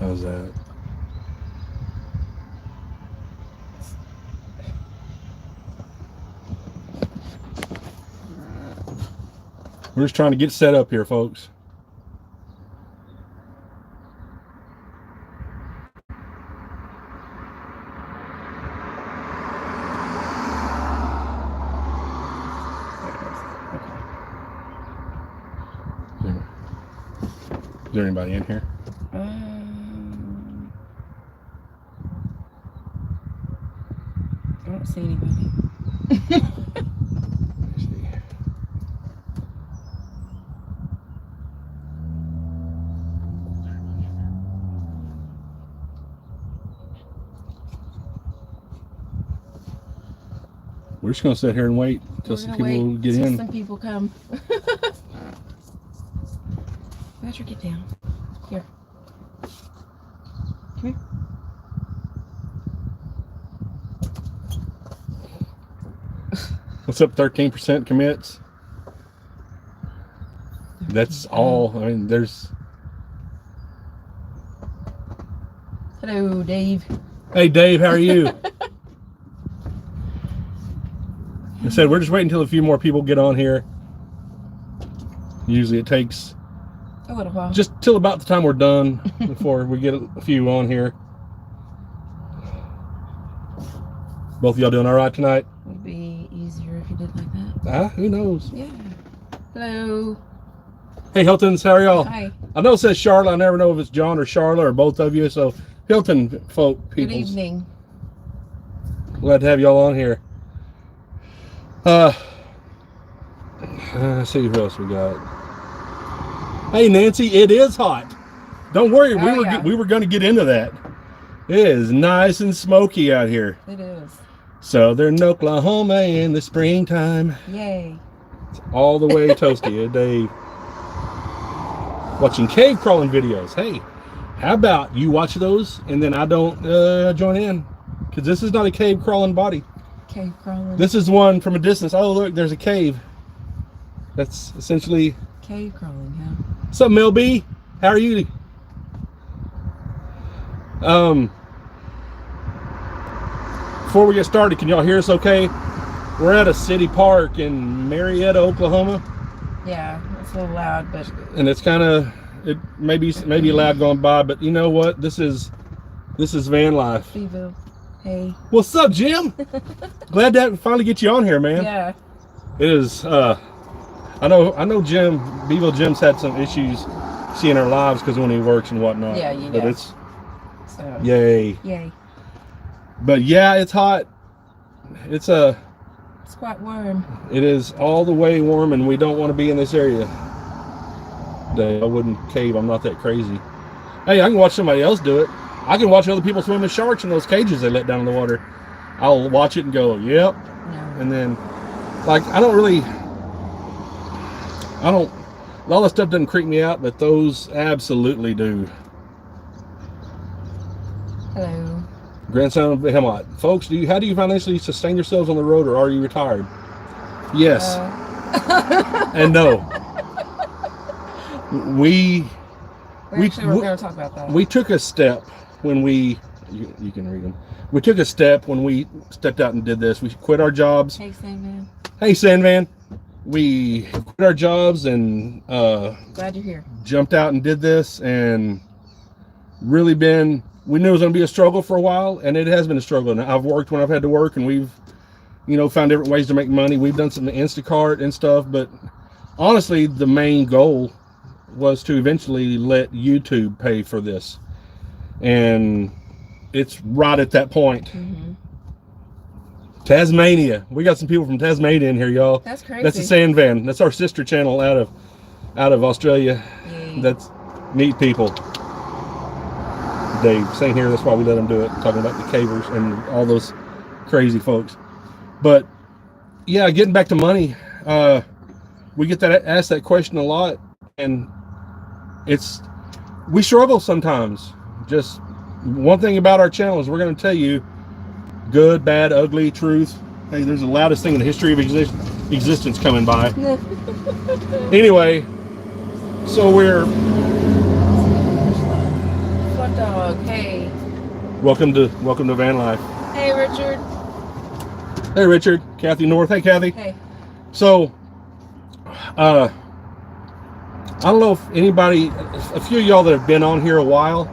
How's that? We're just trying to get set up here, folks. Is there anybody in here? I don't see anybody. We're just going to sit here and wait until some people get in. Some people come. Roger, get down. Here. Come here. What's up, 13% commits? That's all. I mean, there's... Hello, Dave. Hey, Dave, how are you? I said we're just waiting until a few more people get on here. Usually it takes a little while. Just till about the time we're done before we get a few on here. Both of y'all doing all right tonight? It would be easier if you did like that. Who knows? Yeah. Hello. Hey, Hiltons, how are y'all? Hi. I know it says Charlotte. I never know if it's John or Charlotte or both of you. So, Hilton folk, people. Good evening. Glad to have y'all on here. Let's see who else we got. Hey, Nancy, it is hot. Don't worry, we were going to get into that. It is nice and smoky out here. It is. Southern Oklahoma in the springtime. Yay. It's all the way toasty, Dave. Watching cave crawling videos. Hey, how about you watch those and then I don't join in? Because this is not a cave crawling body. Cave crawling. This is one from a distance. Oh, look, there's a cave. That's essentially... Cave crawling, huh? What's up, Mel B? How are you? Before we get started, can y'all hear us okay? We're at a city park in Marietta, Oklahoma. Yeah, it's a little loud, but... And it's kind of... It maybe loud going by, but you know what? This is van life. Bevo. Hey. What's up, Jim? Glad to finally get you on here, man. Yeah. It is, I know Jim, Bevo Jim's had some issues seeing our lives because when he works and whatnot. Yeah, you But know. it's, So. yay. Yay. But yeah, it's hot. It's quite warm. It is all the way warm and we don't want to be in this area. I wouldn't cave, I'm not that crazy. Hey, I can watch somebody else do it. I can watch other people swim with sharks in those cages they let down in the water. I'll watch it and go, yep. No. And then, like, all that stuff doesn't creep me out, but those absolutely do. Hello. Grandson of Hemlock. Folks, how do you financially sustain yourselves on the road, or are you retired? Yes. And no. We're going to talk about that. We took a step when you can read them. We took a step when we stepped out and did this. We quit our jobs. Hey, Sandman. Hey, Sandman. We quit our jobs and glad you're here. Jumped out and did this, and really we knew it was going to be a struggle for a while, and it has been a struggle. And I've worked when I've had to work, and we've found different ways to make money. We've done some Instacart and stuff, but honestly, the main goal was to eventually let YouTube pay for this, and it's right at that point. Mm-hmm. Tasmania. We got some people from Tasmania in here, y'all. That's crazy. That's the Sand Van. That's our sister channel out of Australia. Yay. That's neat people. Dave saying here, that's why we let them do it, talking about the cavers and all those crazy folks. But yeah, getting back to money, we get asked that question a lot, and we struggle sometimes. Just one thing about our channel is we're going to tell you good, bad, ugly, truth. Hey, there's the loudest thing in the history of existence coming by. Anyway, so we're one dog. Hey. Welcome to van life. Hey, Richard. Hey, Richard. Kathy North. Hey, Kathy. Hey. So, I don't know if anybody, a few of y'all that have been on here a while,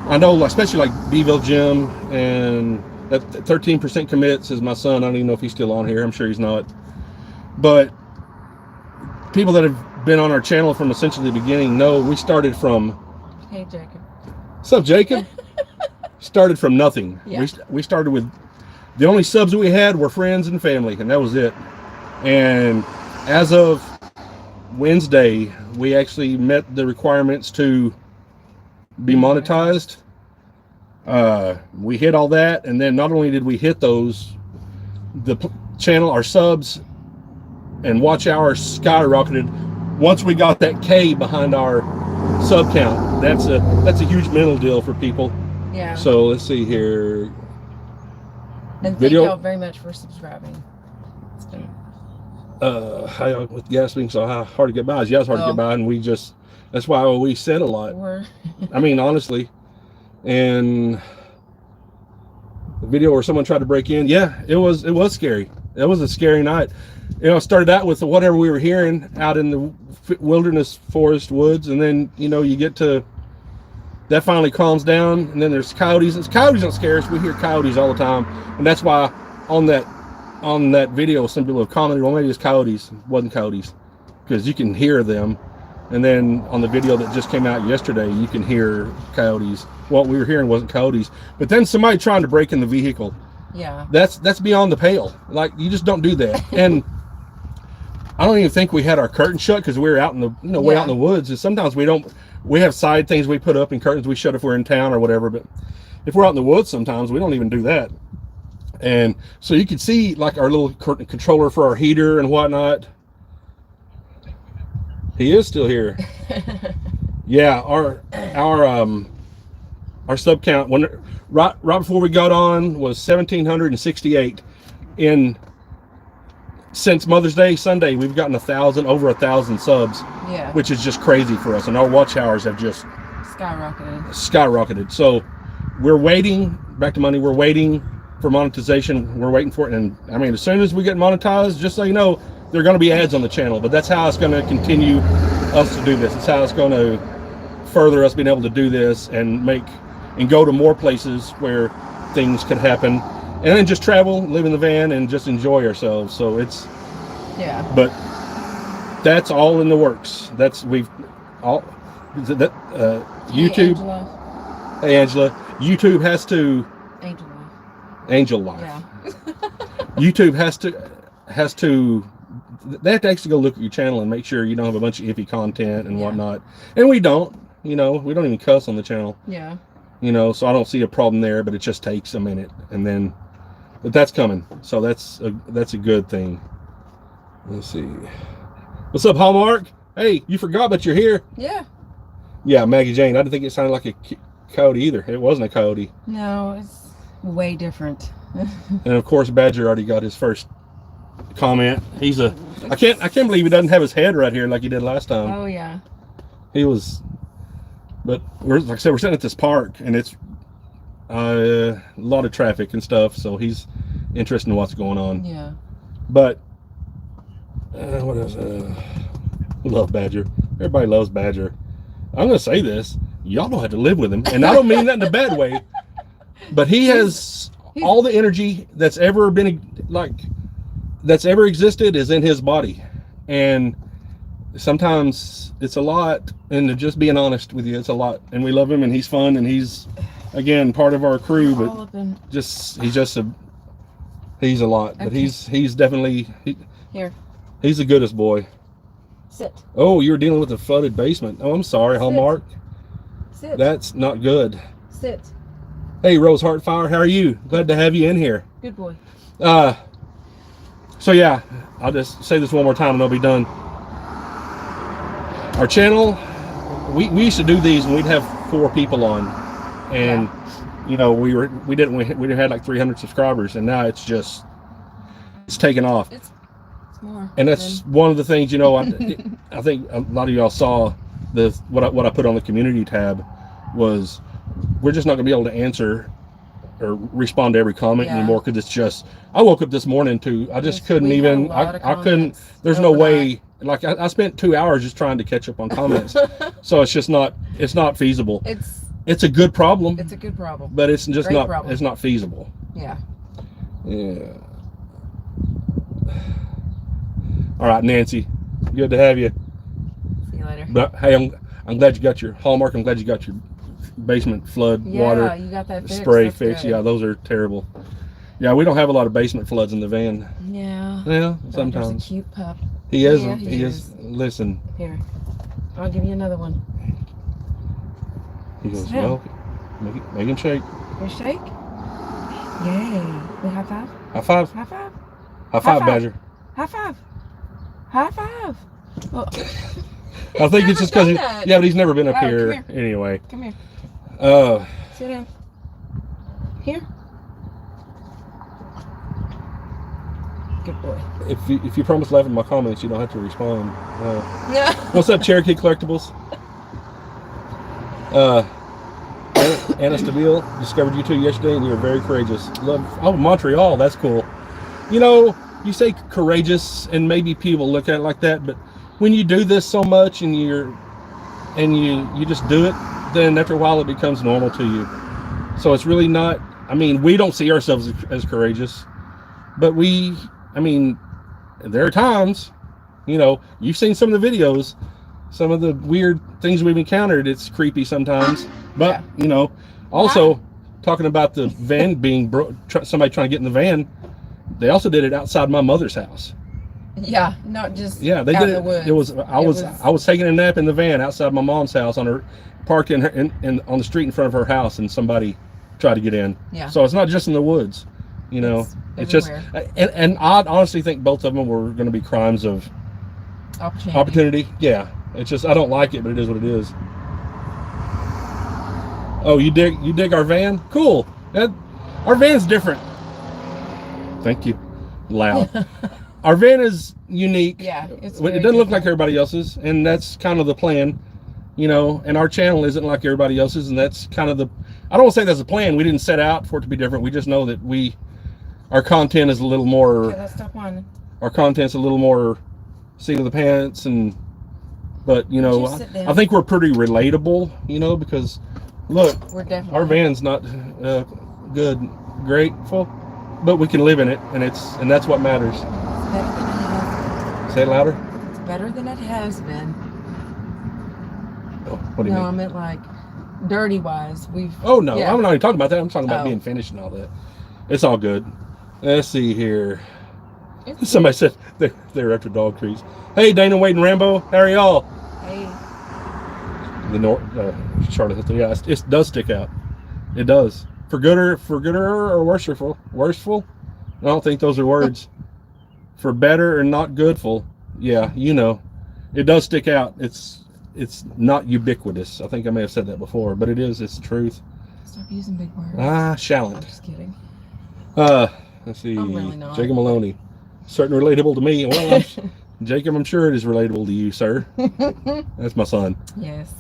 I know, especially like Beeville Jim and that 13% commits is my son. I don't even know if he's still on here. I'm sure he's not. But people that have been on our channel from essentially the beginning know we started from. Hey, Jacob. What's up, Jacob? Started from nothing. Yeah. We started with the only subs we had were friends and family, and that was it. And as of Wednesday, we actually met the requirements to be monetized. We hit all that, and then not only did we hit those, the channel, our subs and watch hours skyrocketed once we got that K behind our sub count. That's a huge mental deal for people. Yeah. So let's see here. And thank Video. y'all very much for subscribing. It's been... With gas being so hard to get by, it's hard to get by, and that's why we said a lot. I mean, honestly. And the video where someone tried to break in, yeah, it was scary. It was a scary night. You know, it started out with whatever we were hearing out in the wilderness, forest, woods, and then, you know, you get to, that finally calms down, and then there's coyotes. Coyotes don't scare us. We hear coyotes all the time, and that's why on that video, some people have commented, well, maybe it's coyotes. It wasn't coyotes, because you can hear them. And then on the video that just came out yesterday, you can hear coyotes. What we were hearing wasn't coyotes, but then somebody trying to break in the vehicle. Yeah. That's beyond the pale. Like, you just don't do that. And I don't even think we had our curtain shut because we were out in the way out in the woods. And sometimes we have side things we put up and curtains we shut if we're in town or whatever. But if we're out in the woods, sometimes we don't even do that. And so you can see like our little curtain controller for our heater and whatnot. He is still here. Yeah, our sub count right before we got on was 1,768. Since Mother's Day Sunday, we've gotten over 1,000 subs. Yeah. Which is just crazy for us, and our watch hours have just skyrocketed. So we're waiting. Back to money. We're waiting for monetization. We're waiting for it, and I mean, as soon as we get monetized, just so you know, there are going to be ads on the channel, but that's how it's going to continue us to do this. It's how it's going to further us being able to do this and go to more places where things can happen, and then just travel, live in the van, and just enjoy ourselves. So it's, yeah. But that's all in the works. YouTube. Hey, Angela. YouTube has to. Angel Life. Yeah. YouTube has to. They have to actually go look at your channel and make sure you don't have a bunch of iffy content and whatnot. And we don't. You know, we don't even cuss on the channel. Yeah. You know, so I don't see a problem there, but it just takes a minute, but that's coming. So that's a good thing. Let's see. What's up, Hallmark? Hey, you forgot, but you're here. Yeah. Yeah, Maggie Jane. I didn't think it sounded like a coyote either. It wasn't a coyote. No, it's way different. And of course, Badger already got his first comment. I can't believe he doesn't have his head right here like he did last time. Oh yeah. But like I said, we're sitting at this park, and it's a lot of traffic and stuff, so he's interested in what's going on. Yeah. But what else? We love Badger. Everybody loves Badger. I'm gonna say this: y'all don't have to live with him, and I don't mean that in a bad way. But he has all the energy that's ever existed is in his body, and sometimes it's a lot. And just being honest with you, it's a lot. And we love him, and he's fun, and he's again part of our crew. But he's a lot. But he's definitely here. He's the goodest boy. Sit. Oh, you're dealing with a flooded basement. Oh, I'm sorry, Hallmark. Sit. That's not good. Sit. Hey, Rose Heartfire, how are you? Glad to have you in here. Good boy. So yeah, I'll just say this one more time and I'll be done. Our channel, we used to do these and we'd have 4 people on, and you know, we had like 300 subscribers, and now it's taken off. It's more. And that's one of the things, you know, I think a lot of y'all saw what I put on the community tab was we're just not going to be able to answer or respond to every comment anymore, because it's just, I woke up this morning to, I just couldn't even, I couldn't, there's no way, like I spent 2 hours just trying to catch up on comments. So it's just not, it's not feasible. It's a good problem. It's a good problem. But it's just Great not, problem. it's not feasible. Yeah. Yeah. All right, Nancy, good to have you. See you later. But hey, I'm glad you got your Hallmark. I'm glad you got your basement flood water you got that spray fixed. Yeah, those are terrible. Yeah, we don't have a lot of basement floods in the van. Yeah. Yeah, There's sometimes. a cute pup. He is. Yeah, he is. Listen. Here, I'll give you another one. He goes, Sit down. well, make him shake. You shake? Yay. We high five? High five. High five? High five, Badger. High five. High five. Well, I think it's just because yeah, but he's never been up Oh, here come anyway. come here. Sit down. Here. Good boy. If you promise laughing at my comments, you don't have to respond. Yeah. What's up, Cherokee Collectibles? Anna Stabile, discovered you two yesterday, and you're very courageous. Montreal, that's cool. You know, you say courageous, and maybe people look at it like that, but when you do this so much and you just do it, then after a while it becomes normal to you. So it's really not, I mean, we don't see ourselves as courageous, but there are times, you know, you've seen some of the videos, some of the weird things we've encountered. It's creepy sometimes, but you know, also talking about the van being somebody trying to get in the van, they also did it outside my mother's house. Yeah, not just they did in it. the woods. I was taking a nap in the van outside my mom's house parked on the street in front of her house, and somebody tried to get in. Yeah. So it's not just in the woods, you know. It's just, and I honestly think both of them were going to be crimes of opportunity. Yeah. It's just, I don't like it, but it is what it is. Oh, you dig our van? Cool. Our van's different. Thank you. Loud. Our van is unique. Yeah, it doesn't look like everybody else's, and that's kind of the plan, you know. And our channel isn't like everybody else's, and that's kind of I don't want to say that's the plan. We didn't set out for it to be different. We just know that our content is a little more. Okay, let's stop whining. Our content's a little more seat of the pants, but you know, I think we're pretty relatable, you know, because look, our van's not grateful, but we can live in it, and that's what matters. Say it louder. It's better than it has been. Oh, what do you mean? No, I meant like dirty wise. Oh no, I'm not even talking about that. I'm talking about being finished and all that. It's all good. Let's see here. Somebody said they're after dog trees. Hey, Dana, Wade, and Rambo. How are y'all? Hey. The Charlotte Hilton. Yeah, it does stick out. It does. For gooder or worshipful. Worshipful? I don't think those are words. For better or not goodful. Yeah, you know. It does stick out. It's not ubiquitous. I think I may have said that before, but it is. It's the truth. Stop using big words. Shallant. I'm just kidding. Let's see. I'm really not. Jacob Maloney. Certainly relatable to me. Well, Jacob, I'm sure it is relatable to you, sir. That's my son. Yes.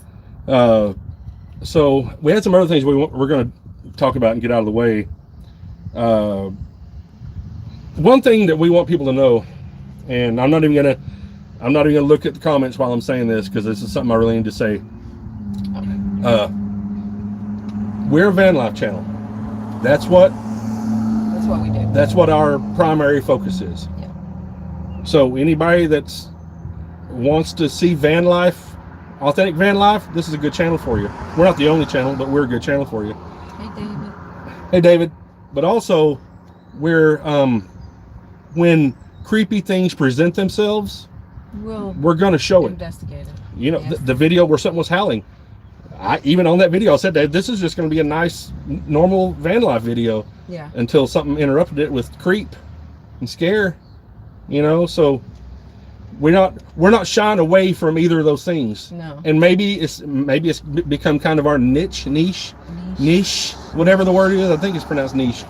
So we had some other things we're going to talk about and get out of the way. One thing that we want people to know, and I'm not even gonna look at the comments while I'm saying this, because this is something I really need to say. We're a van life channel. That's what we do. That's what our primary focus is. Yeah. So anybody that wants to see van life, authentic van life, this is a good channel for you. We're not the only channel, but we're a good channel for you. Hey, David. Hey, David. But also, we're when creepy things present themselves, we're going to show investigate it. You know, the video where something was howling. Even on that video, I said that this is just going to be a nice, normal van life video. Yeah. Until something interrupted it with creep and scare. You know, so we're not shying away from either of those things. No. And maybe it's become kind of our niche, whatever the word is. I think it's pronounced niche.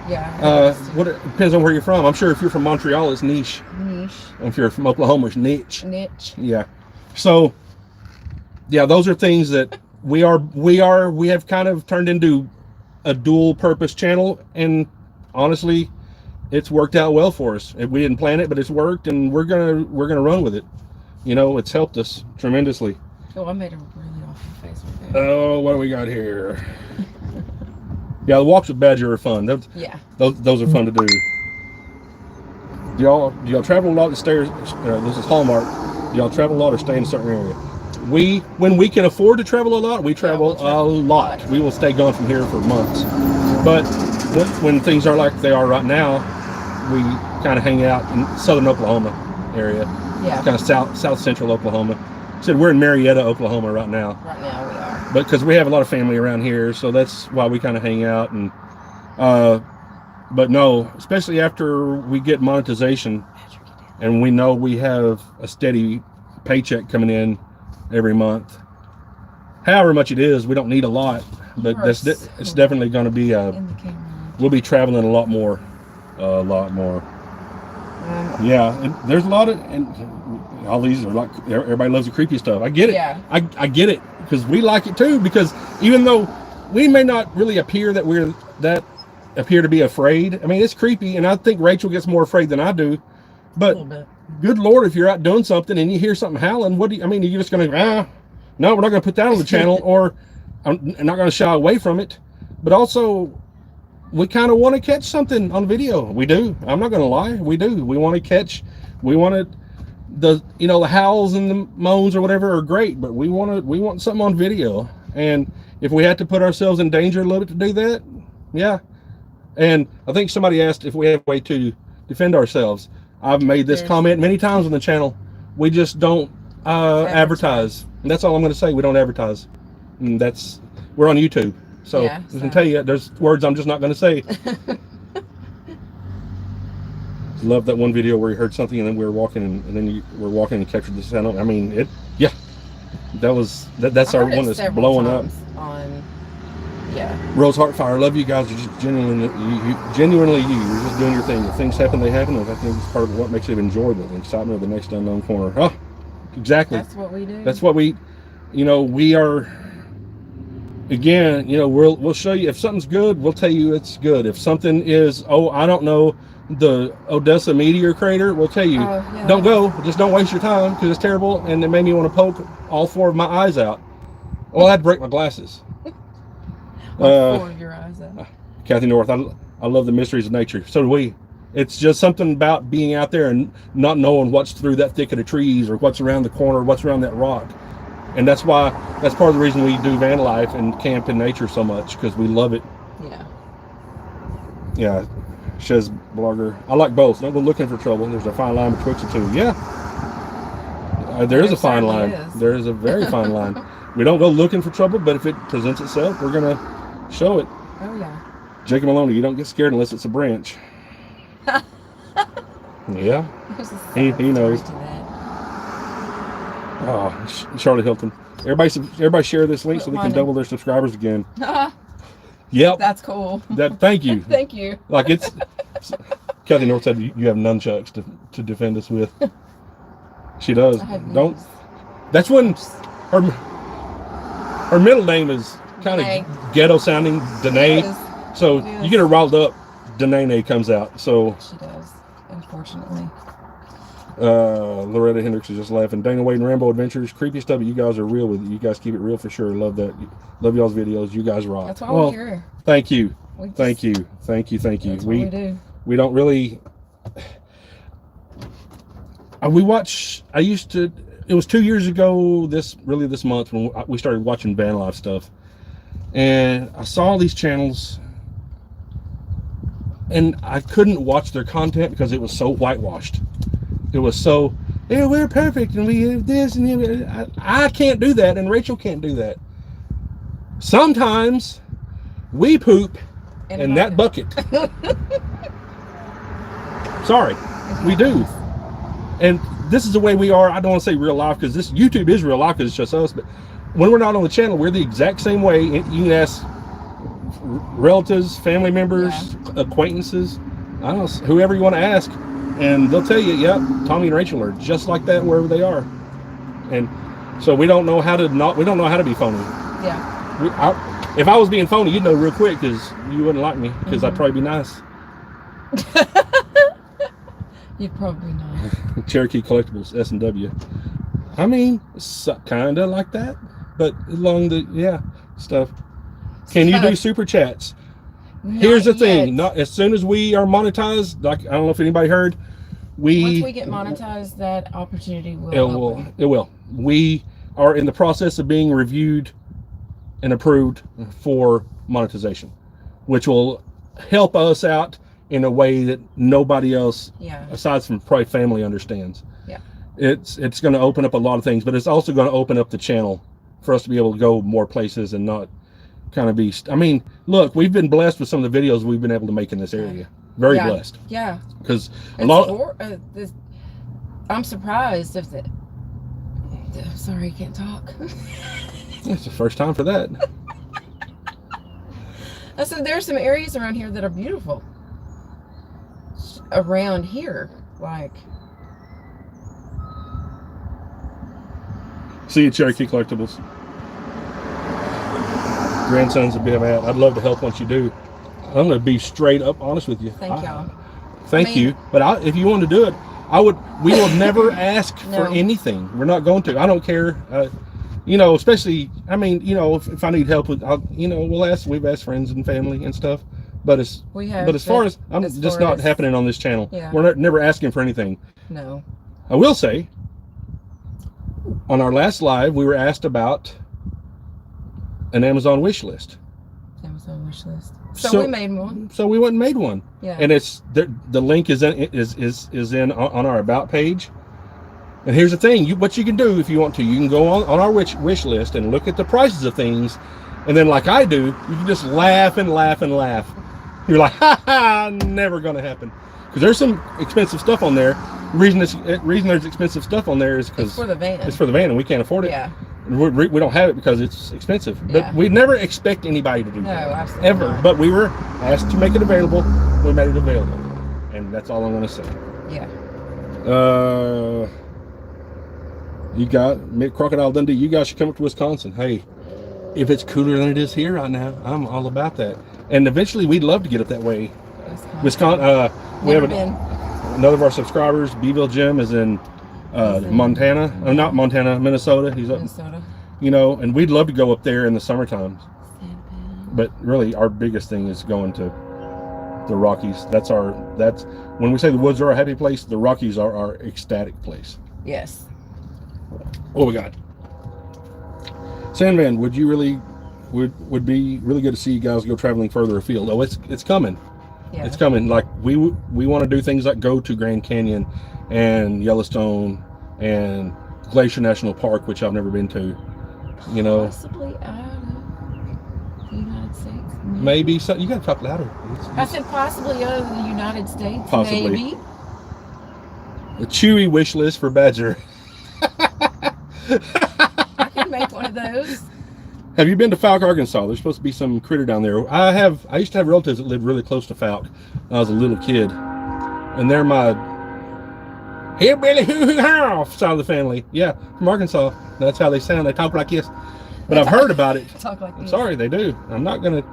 Yeah. It depends on where you're from. I'm sure if you're from Montreal, it's niche. Niche. And if you're from Oklahoma, it's niche. Niche. Yeah. So, yeah, those are things that we have kind of turned into a dual purpose channel, and honestly, it's worked out well for us. We didn't plan it, but it's worked, and we're gonna run with it. You know, it's helped us tremendously. Oh, I made a really awful face right there. Oh, what do we got here? Yeah, the walks with Badger are fun. Those are fun to do. Do y'all travel a lot to stay? This is Hallmark. Do y'all travel a lot or stay in a certain area? When we can afford to travel a lot, we travel a lot. We will stay gone from here for months. But when things are like they are right now, we kind of hang out in southern Oklahoma area. Yeah. Kind of south central Oklahoma. Said we're in Marietta, Oklahoma right now. Right now we are. But because we have a lot of family around here, so that's why we kind of hang out. And but no, especially after we get monetization, and we know we have a steady paycheck coming in every month. However much it is, we don't need a lot, but it's definitely going to be we'll be traveling a lot more. Yeah, and there's a lot of, and all these are like, everybody loves the creepy stuff. I get it. Yeah. I get it, because we like it too, because even though we may not really appear to be afraid, I mean, it's creepy, and I think Rachel gets more afraid than I do, but good Lord, if you're out doing something and you hear something howling, you're just going to, no, we're not going to put that on the channel, or I'm not going to shy away from it. But also, we kind of want to catch something on video. We do. I'm not going to lie. We do. We want the howls and the moans or whatever are great, but we want something on video. And if we had to put ourselves in danger a little bit to do that, yeah. And I think somebody asked if we have a way to defend ourselves. I've made this comment many times on the channel. We just don't advertise. And that's all I'm going to say. We don't advertise. And we're on YouTube. So I can tell you, there's words I'm just not going to say. Love that one video where you heard something and then we were walking and then you were walking and captured the sound. I mean, that's our one that's blowing up. Rose Heartfire, love you guys. Are just genuinely you. You're just doing your thing. If things happen, they happen. And I think it's part of what makes it enjoyable. The excitement of the next unknown corner. Oh, exactly. That's what we do. That's what we are. Again, we'll show you if something's good. We'll tell you it's good. If something is, I don't know, the Odessa meteor crater, we'll tell you, don't go. Just don't waste your time, because it's terrible, and it made me want to poke all 4 of my eyes out. Well, I had to break my glasses. 4 of your eyes out. Kathy North, I love the mysteries of nature. So do we. It's just something about being out there and not knowing what's through that thicket of trees, or what's around the corner, what's around that rock. And that's part of the reason we do van life and camp in nature so much, because we love it. Yeah. Shez Blogger, I like both. Don't go looking for trouble. There's a fine line betwixt the two. Yeah. There is a fine line. There is a very fine line. We don't go looking for trouble, but if it presents itself, we're going to show it. Oh, yeah. Jacob Maloney, you don't get scared unless it's a branch. Yeah. He knows. Oh, Charlotte Hilton. Everybody share this link so they can double their subscribers again. Yep. That's cool. Thank you. Thank you. Like Kathy North said you have nunchucks to defend us with. She does. That's when her middle name is kind of ghetto sounding, Danae. So you get her riled up, Danae comes out. So she does, unfortunately. Loretta Hendricks is just laughing. Dana Wade and Rambo Adventures, creepy stuff, but you guys are real with it. You guys keep it real for sure. Love that. Love y'all's videos. You guys rock. That's why we're here. Thank you. Thank you. That's what we do. We don't really. It was 2 years ago. This month when we started watching van life stuff, and I saw all these channels, and I couldn't watch their content because it was so whitewashed. It was so, we're perfect and we have this and I can't do that, and Rachel can't do that. Sometimes we poop in that bucket. Sorry, we do. And this is the way we are. I don't want to say real life, because this YouTube is real life because it's just us, but when we're not on the channel, we're the exact same way. You can ask relatives, family members, acquaintances, I don't know, whoever you want to ask. And they'll tell you, Tommy and Rachel are just like that wherever they are. And so we don't know how to be phony. Yeah. If I was being phony, you'd know real quick because you wouldn't like me because I'd probably be nice. You'd probably not. Cherokee Collectibles, S&W. I mean, kind of like that, but along the stuff. Can you do super chats? Here's the thing: not as soon as we are monetized. Like, I don't know if anybody heard. Once we get monetized, that opportunity will open. It will. We are in the process of being reviewed and approved for monetization, which will help us out in a way that nobody else, aside from probably family, understands. Yeah. It's going to open up a lot of things, but it's also going to open up the channel for us to be able to go more places and not kind of be. I mean, look, we've been blessed with some of the videos we've been able to make in this area. Very blessed. Yeah. Because a lot. I'm surprised if the. Sorry, I can't talk. It's the first time for that. I said there are some areas around here that are beautiful. Around here, like. See you, Cherokee Collectibles. Grandson's a bit of I'd love to help once you do. I'm going to be straight up honest with you. Thank y'all. Thank you. But if you want to do it, we will never ask for anything. We're not going to. I don't care. Especially, I mean, if I need help with, we've asked friends and family and stuff. But as far as I'm just not happening on this channel. Yeah. We're never asking for anything. No. I will say, on our last live, we were asked about an Amazon wish list. Amazon wish list. So we made one. So we went and made one. Yeah. And it's the link is in on our about page. And here's the thing: what you can do if you want to, you can go on our wish list and look at the prices of things, and then like I do, you can just laugh and laugh and laugh. You're like, ha, never gonna happen, because there's some expensive stuff on there. Reason there's expensive stuff on there is because it's for the van. It's for the van, and we can't afford it. Yeah. We don't have it because it's expensive. But we never expect anybody to do that. No, absolutely ever. Not. But we were asked to make it available. We made it available, and that's all I'm going to say. Yeah. You got Crocodile Dundee. You guys should come up to Wisconsin. Hey, if it's cooler than it is here right now, I'm all about that. And eventually, we'd love to get up that way. Wisconsin. We have another of our subscribers, Beeville Jim, is in Montana. Not Montana, Minnesota. He's up. Minnesota. And we'd love to go up there in the summertime. But really, our biggest thing is going to the Rockies. That's when we say the woods are our happy place, the Rockies are our ecstatic place. Yes. What we got? Sandman, would be really good to see you guys go traveling further afield. Oh, it's coming. Yeah. It's coming. Like we want to do things like go to Grand Canyon and Yellowstone and Glacier National Park, which I've never been to. Possibly out of the United States. Maybe so. You got to talk louder. I said possibly out of the United States. Possibly. Maybe. A Chewy wish list for Badger. I can make one of those. Have you been to Fouke, Arkansas? There's supposed to be some critter down there. I used to have relatives that lived really close to Fouke when I was a little kid. And they're my hillbilly hoo-hoo-how side of the family. Yeah, from Arkansas. That's how they sound. They talk like this. But I've heard about it. Talk like this. I'm sorry, they do. I'm not going to.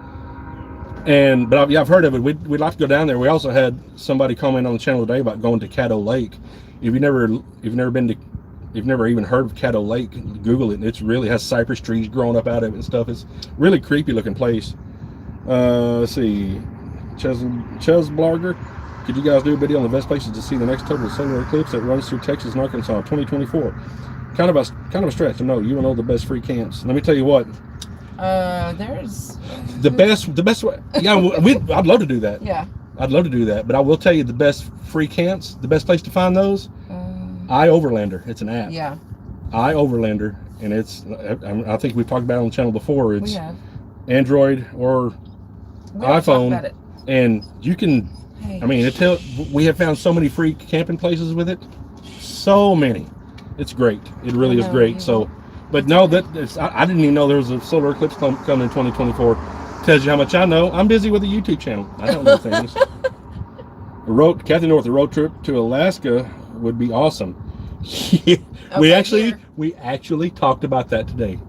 But I've heard of it. We'd like to go down there. We also had somebody comment on the channel today about going to Caddo Lake. If you've never even heard of Caddo Lake, Google it. It really has cypress trees growing up out of it and stuff. It's really creepy looking place. Let's see. Chesblarger, could you guys do a video on the best places to see the next total solar eclipse that runs through Texas and Arkansas 2024? Kind of a stretch. No, you will know the best free camps. Let me tell you what. There's the best way. Yeah, I'd love to do that. Yeah. I'd love to do that, but I will tell you the best free camps. The best place to find those. iOverlander. It's an app. Yeah. iOverlander, and I think we've talked about it on the channel before. It's Android or iPhone, and you can. Hey. I mean, we have found so many free camping places with it. So many. It's great. It really is great. So, but no, I didn't even know there was a solar eclipse coming in 2024. Tells you how much I know. I'm busy with a YouTube channel. I don't know things. Kathy North, a road trip to Alaska would be awesome. We actually talked about that today.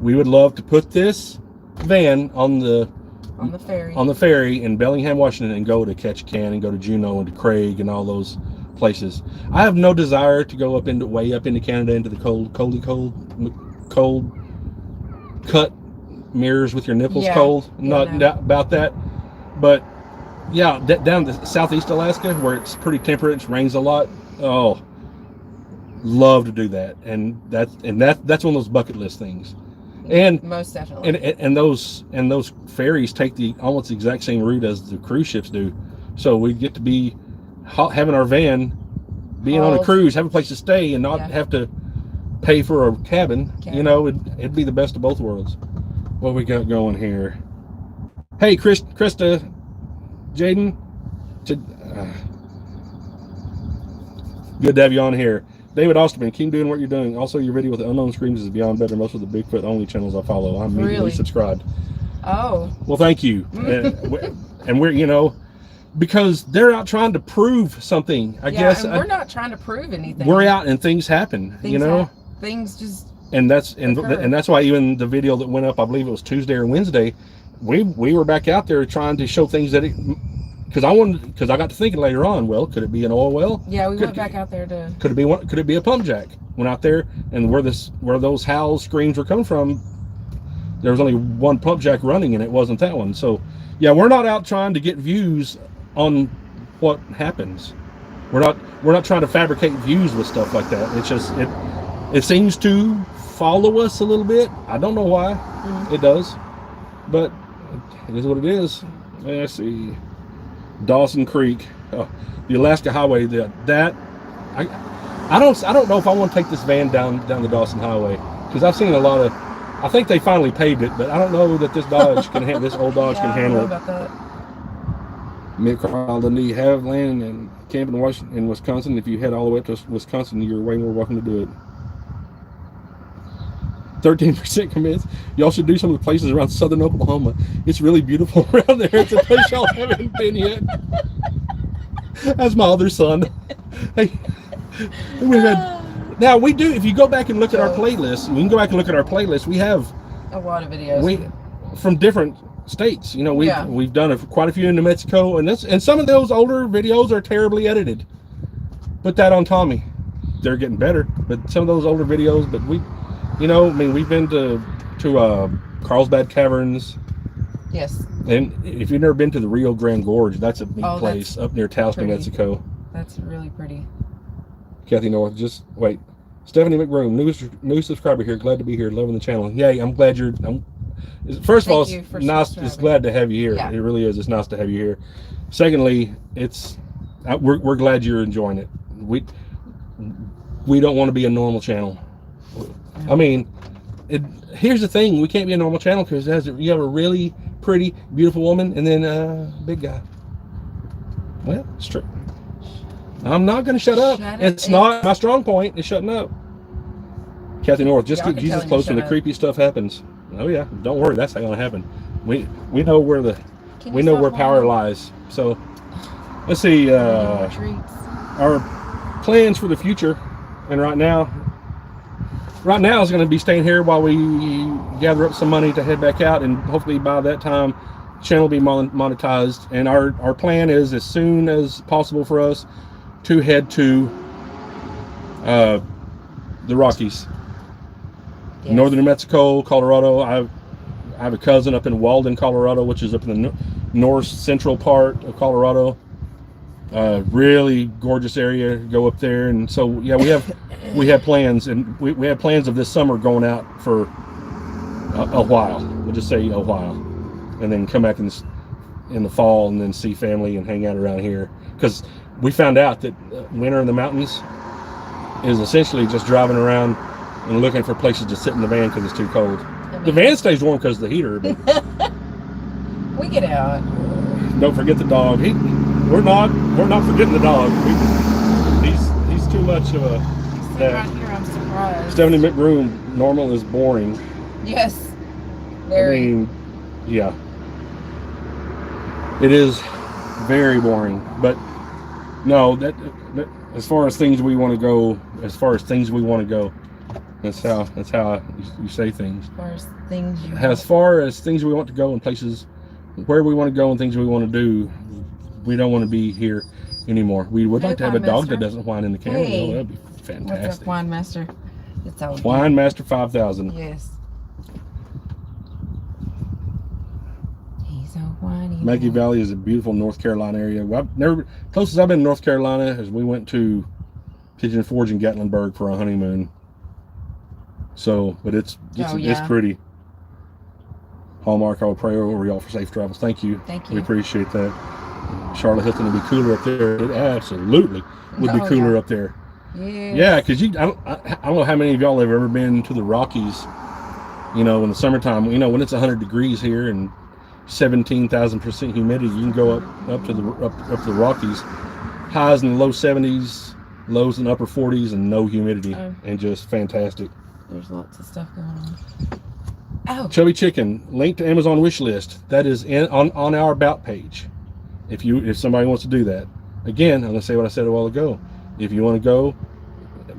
we would love to put this van on the ferry in Bellingham, Washington, and go to Ketchikan and go to Juneau and to Craig and all those places. I have no desire to go way up into Canada, into the cold cut mirrors with your nipples cold. Not about that, but yeah, down to southeast Alaska where it's pretty temperate, it rains a lot. Oh, love to do that, and that's one of those bucket list things. And most definitely. And those ferries take the almost exact same route as the cruise ships do, so we get to be having our van, being on a cruise, have a place to stay, and not have to pay for a cabin. You know, it'd be the best of both worlds. What we got going here? Hey, Krista, Jaden, good to have you on here. David Osterman, keep doing what you're doing. Also, your video with the unknown screams is beyond better. Most of the Bigfoot only channels I follow. I'm immediately subscribed. Oh. Well, thank you. And we're, you know, because they're out trying to prove something, I guess. And we're not trying to prove anything. We're out and things happen, you know? Things just and that's why even the video that went up, I believe it was Tuesday or Wednesday, we were back out there trying to show things that because I got to thinking later on, well, could it be an oil well? Yeah, we went back out there to. Could it be a pump jack? Went out there, and where those howl screams were coming from, there was only one pump jack running, and it wasn't that one. So, yeah, we're not out trying to get views on what happens. We're not trying to fabricate views with stuff like that. It's just it seems to follow us a little bit. I don't know why it does, but it is what it is. Let's see. Dawson Creek, the Alaska Highway. I don't know if I want to take this van down the Dawson Highway, because I've seen a lot of. I think they finally paved it, but I don't know that this Dodge can this old Dodge can handle it. About that. Mid-Carl, do you have land and camp in Wisconsin? If you head all the way up to Wisconsin, you're way more welcome to do it. 13% commits. Y'all should do some of the places around southern Oklahoma. It's really beautiful around there. It's a place y'all haven't been yet. That's my other son. Hey, now we do. If you go back and look at our playlist, we have a lot of videos. From different states. You know, we've done quite a few in New Mexico, and some of those older videos are terribly edited. Put that on Tommy. They're getting better, but some of those older videos, but you know, I mean, we've been to Carlsbad Caverns. Yes. And if you've never been to the Rio Grande Gorge, that's a neat place up near Taos, New Mexico. That's really pretty. Kathy North, just wait. Stephanie McBroom, new subscriber here. Glad to be here. Loving the channel. Yay! I'm glad you're. First of all, it's nice. It's glad to have you here. Yeah. It really is. It's nice to have you here. Secondly, we're glad you're enjoying it. We don't want to be a normal channel. I mean, here's the thing: we can't be a normal channel because you have a really pretty, beautiful woman, and then a big guy. Well, it's true. I'm not going to shut up. It's not my strong point. Is shutting up. Kathy North, just keep Jesus close when the creepy stuff happens. Oh yeah, don't worry, that's not going to happen. We know where power lies. So let's see our plans for the future, and right now is going to be staying here while we gather up some money to head back out, and hopefully by that time the channel will be monetized. And our plan is, as soon as possible for us, to head to the Rockies. Yes. Northern New Mexico, Colorado. I have a cousin up in Walden, Colorado, which is up in the north central part of Colorado. Really gorgeous area. Go up there, and so yeah, we have plans, and we have plans of this summer going out for a while. We'll just say a while, and then come back in the fall, and then see family and hang out around here, because we found out that winter in the mountains is essentially just driving around and looking for places to sit in the van because it's too cold. The van stays warm because of the heater, but we get out. Don't forget the dog. We're not forgetting the dog. He's too much of a. Right here, I'm surprised. Stephanie McBroom, normal is boring. Yes. Very. I mean, yeah. It is very boring, but no, that as far as things we want to go, That's how you say things. As far as things we want to go and places where we want to go and things we want to do, we don't want to be here anymore. We would like to have a dog that doesn't whine in the camera. Hey. That'd be fantastic. What's up, Wine Master? It's all Wine Master 5000. Yes. He's so whiny. Maggie Valley is a beautiful North Carolina area. Well, closest I've been in North Carolina is we went to Pigeon Forge in Gatlinburg for a honeymoon. So, but it's pretty. Hallmark, I will pray over y'all for safe travels. Thank you. Thank you. We appreciate that. Charlotte Hilton would be cooler up there. It absolutely would be cooler up there. Yeah, because I don't know how many of y'all have ever been to the Rockies. You know, in the summertime, you know, when it's 100 degrees here and 17,000% humidity, you can go up to the Rockies. Highs in the low 70s, lows in the upper 40s, and no humidity, and just fantastic. There's lots of stuff going on. Oh. Chubby Chicken, link to Amazon wish list. That is on our about page. If somebody wants to do that. Again, I'm gonna say what I said a while ago. If you want to go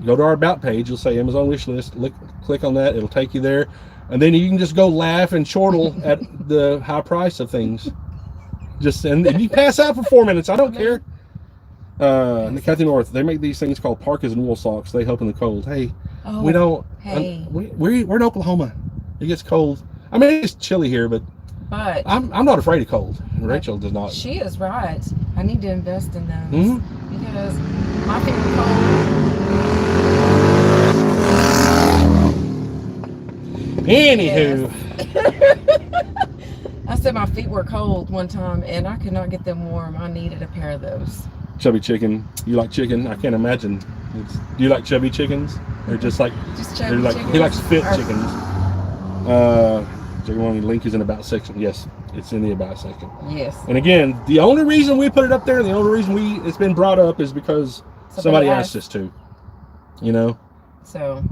to our about page, you'll say Amazon wish list. Click on that, it'll take you there, and then you can just go laugh and chortle at the high price of things. And you pass out for 4 minutes. I don't care. Kathy North, they make these things called parkas and wool socks. They help in the cold. Hey, we don't. Hey, we're in Oklahoma. It gets cold. I mean, it's chilly here, but I'm not afraid of cold. Rachel does not. She is right. I need to invest in those because my feet were cold. Anywho, I said my feet were cold one time, and I could not get them warm. I needed a pair of those. Chubby Chicken, you like chicken? I can't imagine. Do you like chubby chickens, or just chubby chickens? He likes fit chickens. The link is in about section. Yes, it's in the about section. Yes. And again, the only reason we put it up there, and the only reason it's been brought up is because somebody asked us to. You know. So.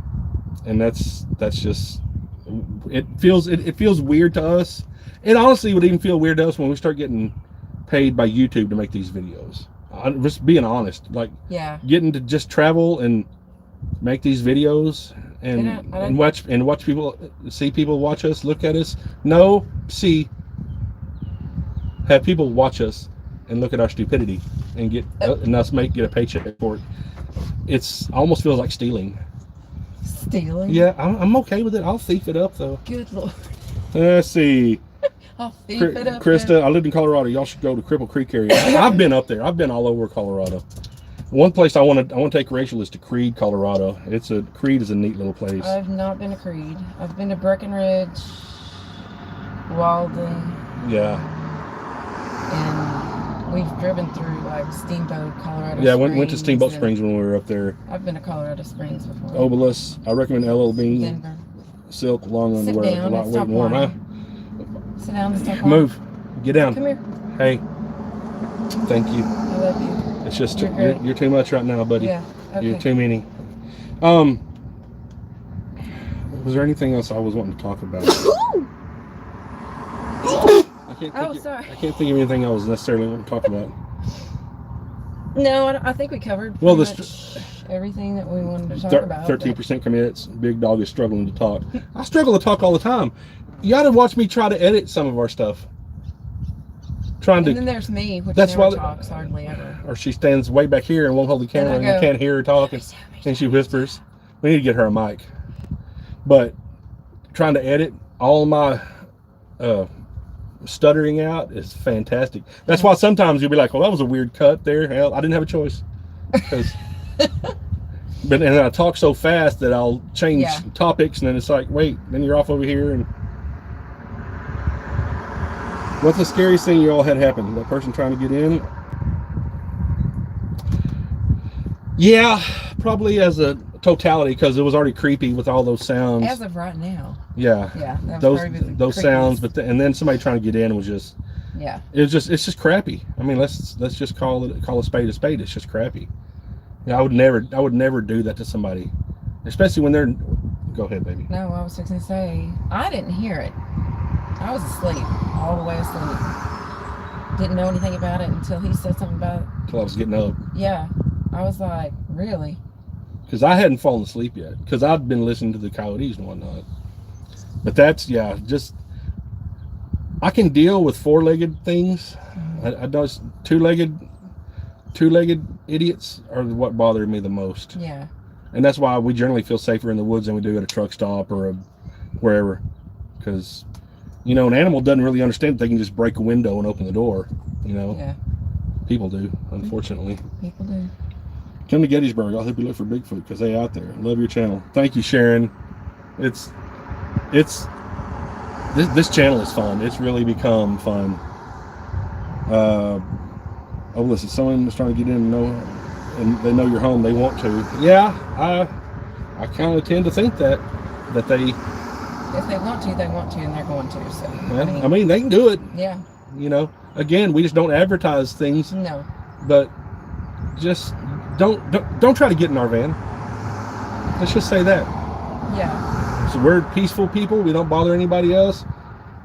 And that's just it feels weird to us. It honestly would even feel weird to us when we start getting paid by YouTube to make these videos. I'm just being honest, like getting to just travel and make these videos and watch people, see people watch us, look at us. Have people watch us and look at our stupidity and get a paycheck for it. It's almost feels like stealing. Stealing? Yeah, I'm okay with it. I'll thief it up though. Good Lord. Let's see. I'll thief it up. Krista, I lived in Colorado. Y'all should go to Cripple Creek area. I've been up there. I've been all over Colorado. One place I want to take Rachel is to Creed, Colorado. Creed is a neat little place. I've not been to Creed. I've been to Breckenridge, Walden. Yeah. And we've driven through like Steamboat, Colorado. Yeah, went to Steamboat Springs when we were up there. I've been to Colorado Springs before. Obelisk. I recommend LL Bean. Denver. Silk long underwear. Sit down, a lot weight and warm, huh? Sit down and stop. Move. Get down. Come here. Hey. Thank you. I love you. It's just you're too much right now, buddy. Yeah. Okay. You're too many. Was there anything else I was wanting to talk about? I can't think of anything I was necessarily wanting to talk about. No, I think we covered everything that we wanted to talk about. 13% commits. Big Dog is struggling to talk. I struggle to talk all the time. You ought to watch me try to edit some of our stuff. And then there's me, which never talks hardly ever. Or she stands way back here and won't hold the camera, and you can't hear her talk, and she whispers. We need to get her a mic. But trying to edit all my stuttering out is fantastic. That's why sometimes you'll be like, well, that was a weird cut there. Hell, I didn't have a choice. And I talk so fast that I'll change topics, and then it's like, wait, then you're off over here. And what's the scariest thing you all had happen? That person trying to get in? Yeah, probably as a totality, because it was already creepy with all those sounds. As of right now. Yeah. Yeah. Those sounds, and then somebody trying to get in was just. Yeah. It's just crappy. I mean, let's just call a spade a spade. It's just crappy. Yeah, I would never do that to somebody, especially when they're. Go ahead, baby. No, I was just gonna say I didn't hear it. I was asleep, all the way asleep. Didn't know anything about it until he said something about it. Until I was getting up. Yeah, I was like, really? because I hadn't fallen asleep yet because I'd been listening to the coyotes and whatnot. But that's just I can deal with four-legged things. I don't two-legged idiots are what bother me the most. Yeah. And that's why we generally feel safer in the woods than we do at a truck stop or wherever, because an animal doesn't really understand that they can just break a window and open the door. Yeah. People do, unfortunately. People do. Come to Gettysburg. I'll help you look for Bigfoot because they out there. Love your channel. Thank you, Sharon. This channel is fun. It's really become fun. Listen, someone was trying to get in and they know you're home. They want to. Yeah, I kind of tend to think that they. If they want to, they want to, and they're going to. So. I mean, they can do it. Yeah. Again, we just don't advertise things. No. But just don't try to get in our van. Let's just say that. Yeah. So we're peaceful people. We don't bother anybody else.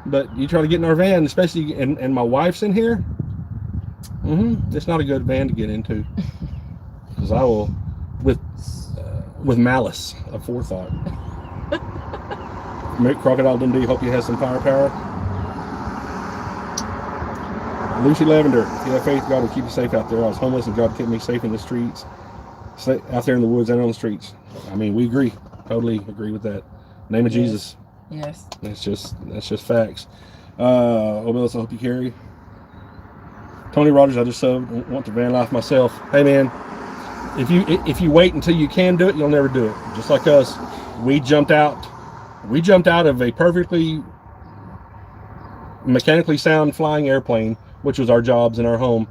But you try to get in our van, especially and my wife's in here. It's not a good van to get into. Because I will, with malice of forethought. Crocodile Dundee, hope you have some firepower. Lucy Lavender, you have faith God will keep you safe out there. I was homeless and God kept me safe in the streets, out there in the woods and on the streets. I mean, we agree, totally agree with that. Name of Jesus. Yes. That's just facts. Obelis, I hope you carry. Tony Rogers, I just want to van life myself. Hey man, if you wait until you can do it, you'll never do it. Just like us, we jumped out of a perfectly mechanically sound flying airplane, which was our jobs in our home,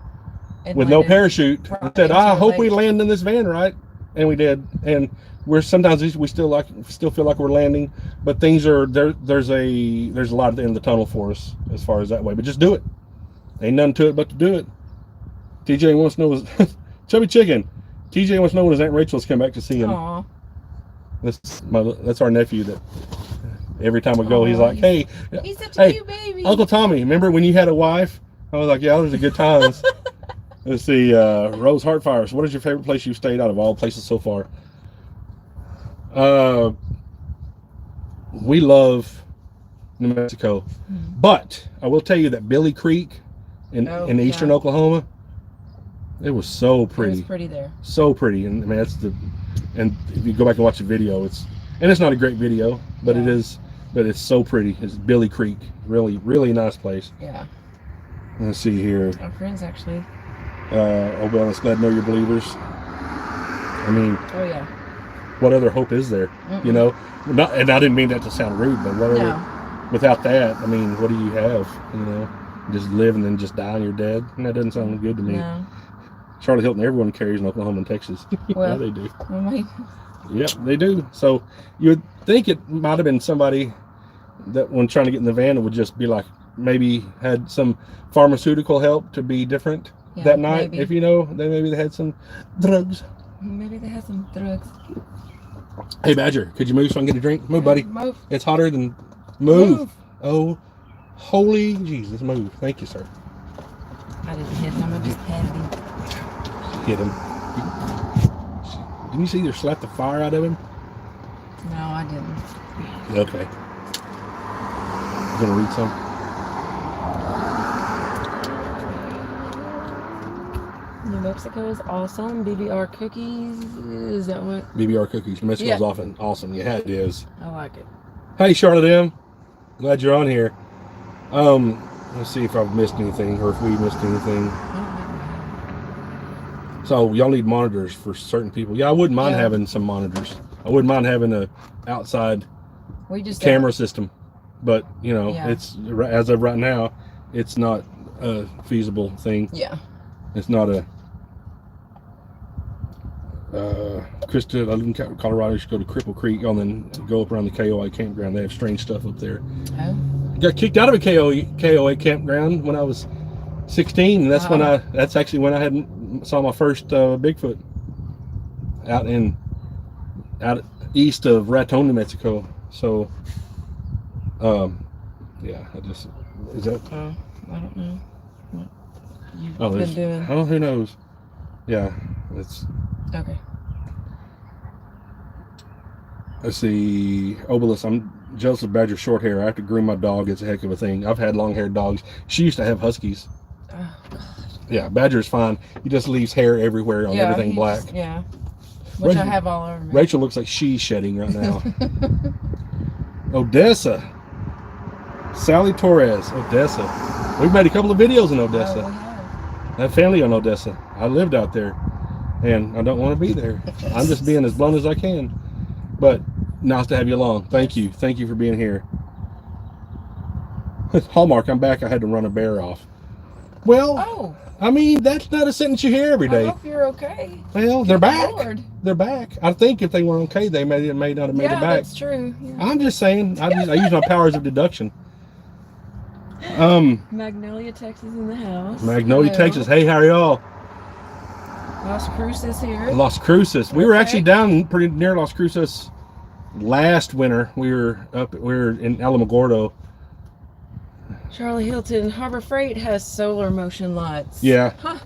with no parachute. We said, I hope we land in this van, right? And we did. And we still feel like we're landing, but things are there. There's a lot at the end of the tunnel for us as far as that way. But just do it. Ain't nothing to it but to do it. TJ wants to know Chubby Chicken. TJ wants to know when his Aunt Rachel's come back to see him. Aww. That's our nephew that every time we go, he's like, hey, he's such a cute baby. Uncle Tommy, remember when you had a wife? I was like, yeah, those are good times. Let's see, Rose Heartfires. What is your favorite place you've stayed out of all places so far? We love New Mexico, but I will tell you that Billy Creek in eastern Oklahoma, it was so pretty. It was pretty there. So pretty, and I mean and if you go back and watch the video, it's not a great video, but it's so pretty. It's Billy Creek, really, really nice place. Yeah. Let's see here. Our friends actually. Oh well, it's glad to know you're believers. I mean. Oh yeah. What other hope is there? And I didn't mean that to sound rude, but without that, I mean, what do you have? Just live and then just die and you're dead. And that doesn't sound good to me. No. Charlotte Hilton, everyone carries in Oklahoma and Texas. Well, yeah, they do. Well, yep, they do. So you would think it might have been somebody that when trying to get in the van, it would just be like maybe had some pharmaceutical help to be different that night. Maybe. If maybe they had some drugs. Maybe they had some drugs. Hey Badger, could you move so I can get a drink? Move, buddy. Move. It's hotter than move. Oh, holy Jesus, move. Thank you, sir. I didn't hit him. I just patted him. Hit him. Didn't you see either slap the fire out of him? No, I didn't. Okay. You gonna read some? New Mexico is awesome. BBR cookies. Is that what? BBR cookies. New Mexico is often awesome. Yeah, it is. I like it. Hey, Charlotte M. Glad you're on here. Let's see if I've missed anything or if we missed anything. So y'all need monitors for certain people. Yeah, I wouldn't mind having some monitors. I wouldn't mind having a outside camera system, but it's as of right now, it's not a feasible thing. Yeah. It's not a. Krista, I live in Colorado. You should go to Cripple Creek and then go up around the KOA campground. They have strange stuff up there. Oh. Got kicked out of a KOA campground when I was 16, and that's actually when I saw my first Bigfoot out east of Raton, New Mexico. So, yeah, is that? I don't know. What you've been doing. Oh, who knows? Yeah, it's okay. Let's see. Obelisk, I'm jealous of Badger's short hair. I have to groom my dog. It's a heck of a thing. I've had long-haired dogs. She used to have huskies. Oh, God. Yeah, Badger's fine. He just leaves hair everywhere on everything black. Yeah. Which Rachel, I have all over me. Rachel looks like she's shedding right now. Odessa. Sally Torres, Odessa. We've made a couple of videos in Odessa. Oh, we have. I have family in Odessa. I lived out there, and I don't want to be there. I'm just being as blunt as I can. But nice to have you along. Thank you. Thank you for being here. Hallmark, I'm back. I had to run a bear off. Well, Oh, I mean, that's not a sentence you hear every I day. hope you're okay. Well, they're back. Lord. They're back. I think if they were okay, they may not have made it Yeah, back. that's true. Yeah. I'm just saying. I use my powers of deduction. Magnolia, Texas in the house. Magnolia, Hello. Texas. Hey, how are y'all? Las Cruces here. Las Cruces. We were Okay. actually down pretty near Las Cruces last winter. We were in Alamogordo. Charlie Hilton. Harbor Freight has solar motion lights. Yeah. Huh.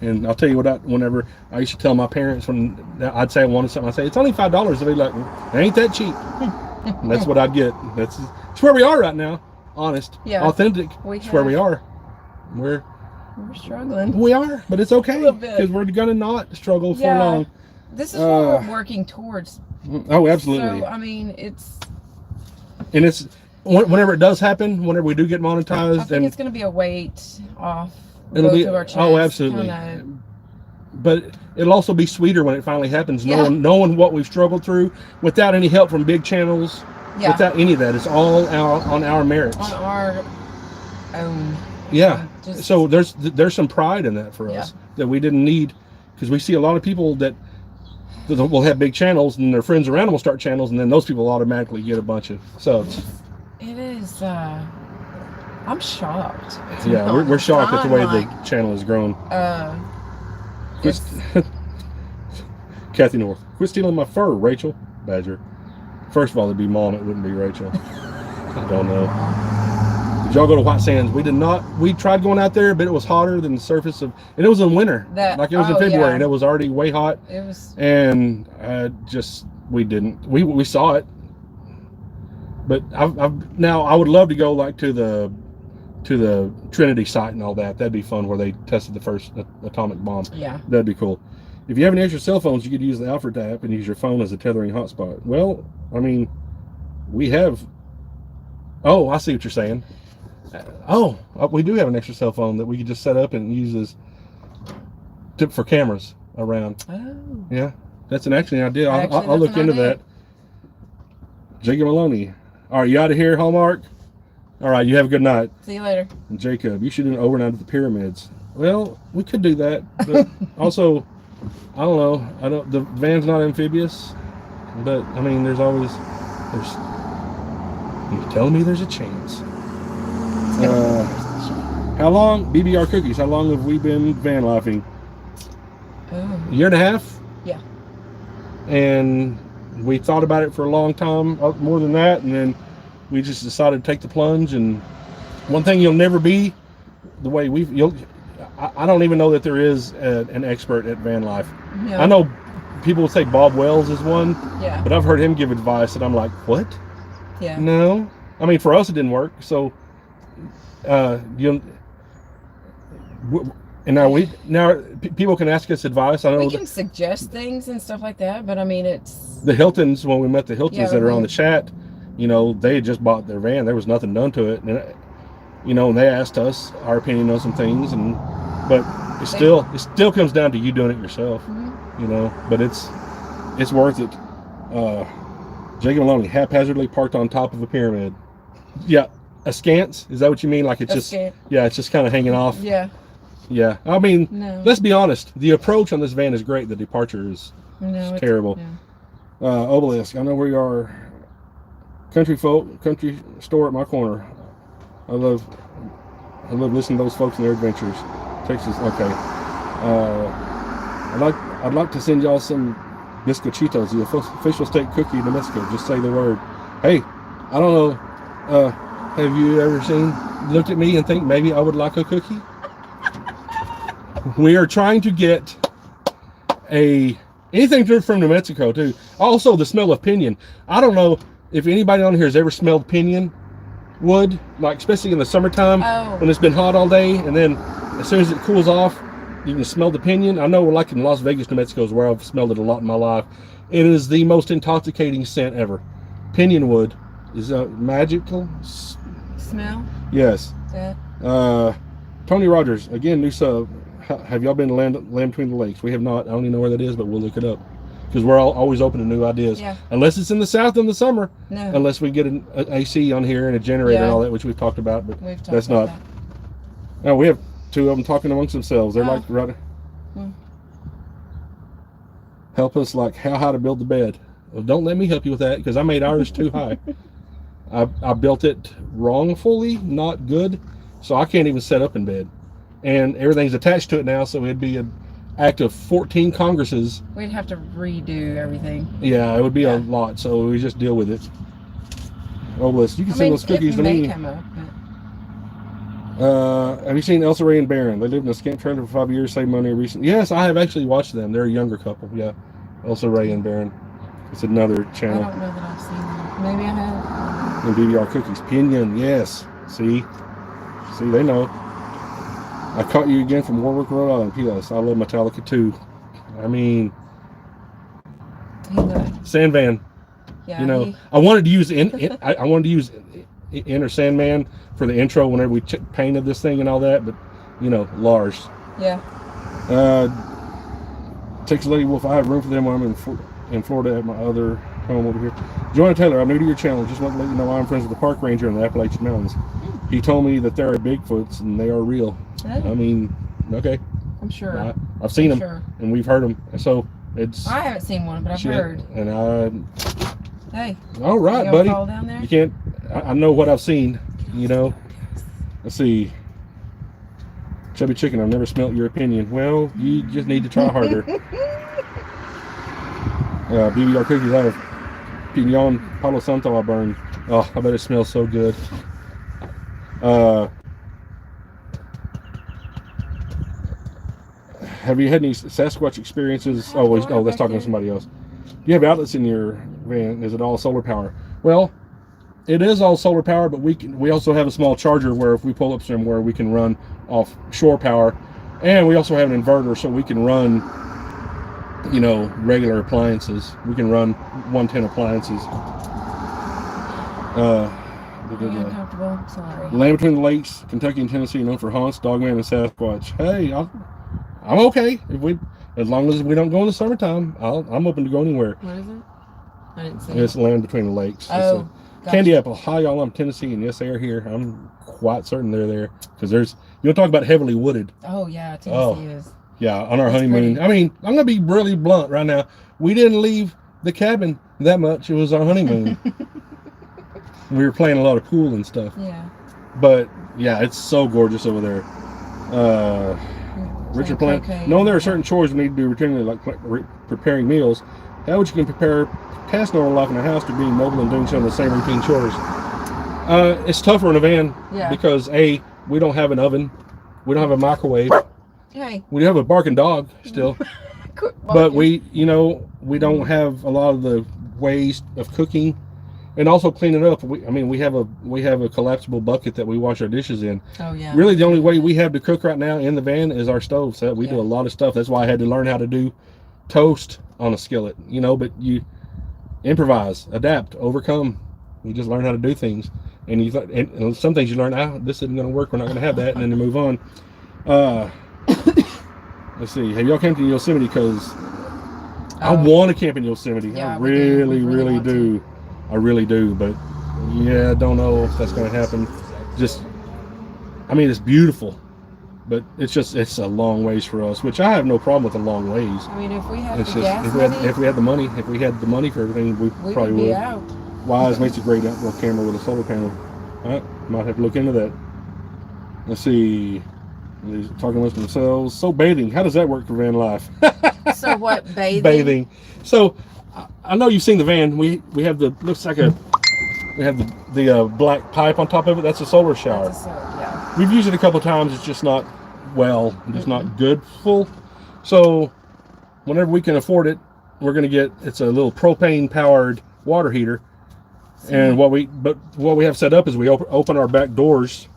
And I'll tell you what, whenever I used to tell my parents when I'd say I wanted something, I'd say, it's only $5. They'd be like, it ain't that cheap. And that's what I'd get. That's where we are right now. Honest. Yeah. Authentic. That's where we are. We're struggling. We are, but it's okay. A little bit. Because we're going to not struggle for Yeah. long. This is what we're working towards. Oh, absolutely. So, I mean, it's... And it's, whenever it does happen, whenever we do get monetized, I think and it's going to be a weight off it'll both be, of our chests. oh, absolutely. Kinda, But it'll also be sweeter when it finally happens, Yeah. knowing what we've struggled through without any help from big channels, yeah, without any of that. It's all on our merits. on our own. Yeah. Just- So there's some pride in that for us that we didn't need, because we see a lot of people that will have big channels and their friends around them will start channels, and then those people automatically get a bunch of subs. It is, I'm shocked. Yeah, we're shocked at the way I'm the channel has grown. It's, Kathy North, quit stealing my fur, Rachel. Badger. First of all, it'd be Mom, it wouldn't be Rachel. I don't know. Did y'all go to White Sands? We did not. We tried going out there, but it was hotter than the surface of, and it was in winter. Like it was in February, yeah. and it was already way hot. it was, And we didn't. We saw it, but now I would love to go like to the Trinity site and all that. That'd be fun, where they tested the first atomic bomb. yeah. That'd be cool. If you have any extra cell phones, you could use the Alfred app and use your phone as a tethering hotspot. Well, I mean, we have. Oh, I see what you're saying. We do have an extra cell phone that we could just set up and use for cameras around. Oh. Yeah, that's actually an idea. Actually, I'll look that's an into idea. that. Jacob Maloney. All right, you out of here, Hallmark? All right, you have a good night. See you later. And Jacob, you should do an overnight at the pyramids. Well, we could do that, but also, I don't know. The van's not amphibious, but I mean, you're telling me there's a chance. How long, BBR Cookies, how long have we been van lifing? Oh. A year and a half? Yeah. And we thought about it for a long time, more than that, and then we just decided to take the plunge. And one thing you'll never be the way I don't even know that there is an expert at van life. Yeah. I know people will say Bob Wells is one, Yeah. but I've heard him give advice and I'm like, what? Yeah. No. I mean, for us it didn't work. So people can ask us advice. I know We can suggest things and stuff like that, but I mean, it's... the Hiltons, when we met the Hiltons Yeah, that are on the chat, they had just bought their van. There was nothing done to it, and and they asked us our opinion on some things, but it still comes down to you doing it yourself. Mm-hmm. But it's worth it. Jacob Maloney, haphazardly parked on top of a pyramid. Yeah, askance, is that what you mean? Like it's just it's just kind of hanging off. Yeah. I mean, No. let's be honest, the approach on this van is great. The departure is No, terrible. Yeah. Obelisk, I know where you are. Country store at my corner. I love listening to those folks and their adventures. Texas, okay. I'd like to send y'all some bizcochitos, the official state cookie in Mexico. Just say the word. Hey, I don't know. Have you ever looked at me and think maybe I would like a cookie? We are trying to get a Anything from New Mexico too. Also, the smell of pinyon. I don't know if anybody on here has ever smelled pinyon wood, like especially in the summertime when it's been hot all day, and then as soon as it cools off, you can smell the pinyon. I know, like in Las Vegas, New Mexico is where I've smelled it a lot in my life. It is the most intoxicating scent ever. Pinyon wood is a magical smell. Yes. Yeah. Tony Rogers, again, new sub. Have y'all been to Land Between the Lakes? We have not. I don't even know where that is, but we'll look it up. Because we're always open to new ideas. Yeah. Unless it's in the south in the summer. No. Unless we get an AC on here and a generator and all that, which we've talked about. But that's not. No, we have two of them talking amongst themselves. They're like, right. Help us, like, how high to build the bed. Well, don't let me help you with that, because I made ours too high. I built it wrongfully, not good. So I can't even set up in bed. And everything's attached to it now, so it'd be an act of 14 Congresses. We'd have to redo everything. Yeah, it would be a lot, so we just deal with it. Oh, listen, you can send those cookies to me. Have you seen Elsa Ray and Baron? They lived in a camp trailer for 5 years, saved money recently. Yes, I have actually watched them. They're a younger couple. Yeah, Elsa Ray and Baron. It's another channel. I don't know that I've seen them. Maybe I have. And DVR cookies. Pinyon, yes. See, they know. I caught you again from Warwick, Rhode Island. P.S. I love Metallica too. I mean, Sandman. Yeah, you know, I wanted to use I wanted to use Inner Sandman for the intro whenever we painted this thing and all that, but you know, Lars. Yeah. Texas Lady Wolf. I have room for them when I'm in Florida at my other home over here. Joanna Taylor, I'm new to your channel. Just want to let you know I'm friends with the park ranger in the Appalachian Mountains. He told me that there are Bigfoots and they are real. I mean, okay. I'm sure. I've seen them and we've heard them. So it's. I haven't seen one, but I've heard. And Hey. All right, buddy. Fall down there? You can't. I know what I've seen. You know. Let's see. Chubby Chicken. I've never smelt your opinion. Well, you just need to try harder. BBR cookies. I have Pinon Palo Santo I burned. Oh, I bet it smells so good. Have you had any Sasquatch experiences? Oh, that's talking to somebody else. Do you have outlets in your van? Is it all solar power? Well, it is all solar power, but we also have a small charger where if we pull up somewhere, we can run off shore power, and we also have an inverter, so we can run, you know, regular appliances. We can run 110 appliances. Uncomfortable. Sorry. Land Between the Lakes, Kentucky and Tennessee, known for haunts, Dogman, and Sasquatch. Hey, I'm okay as long as we don't go in the summertime. I'm open to go anywhere. What is it? I didn't see It's Land Between the Lakes. Oh, gotcha. Candy Apple. Hi, y'all. I'm Tennessee, and yes, they are here. I'm quite certain they're there because you want to talk about heavily wooded. Oh yeah, Tennessee is. Yeah, on our honeymoon. Pretty. I mean, I'm gonna be really blunt right now. We didn't leave the cabin that much. It was our honeymoon. We were playing a lot of pool and stuff. Yeah. But yeah, it's so gorgeous over there. Richard Plant. Knowing there are certain chores we need to do routinely, like preparing meals. How would you compare past normal life in a house to being mobile and doing some of the same routine chores? It's tougher in a van because we don't have an oven, we don't have a microwave. Hey. We have a barking dog still, but we don't have a lot of the ways of cooking. And also cleaning up. We have a collapsible bucket that we wash our dishes in. Oh yeah. Really, the only way we have to cook right now in the van is our stove. So we do a lot of stuff. That's why I had to learn how to do toast on a skillet. But you improvise, adapt, overcome. You just learn how to do things, and some things you learn. This isn't going to work. We're not going to have that, and then you move on. Let's see. Have y'all camped in Yosemite? Because I want to camp in Yosemite. Yeah, I really do. I really do, but I don't know if that's going to happen. It's beautiful, but it's a long ways for us, which I have no problem with the long ways. I mean, if we had if we had the money for everything, we probably would. Out. Wise makes a great outdoor camera with a solar panel. All right, might have to look into that. Let's see. They're talking amongst themselves. So bathing, how does that work for van life? So what, bathing? Bathing. So I know you've seen the van. We have the black pipe on top of it. That's a solar shower. We've used it a couple of times. It's just not not good full. So whenever we can afford it, we're going to get, it's a little propane powered water heater. And what we have set up is we open our back doors,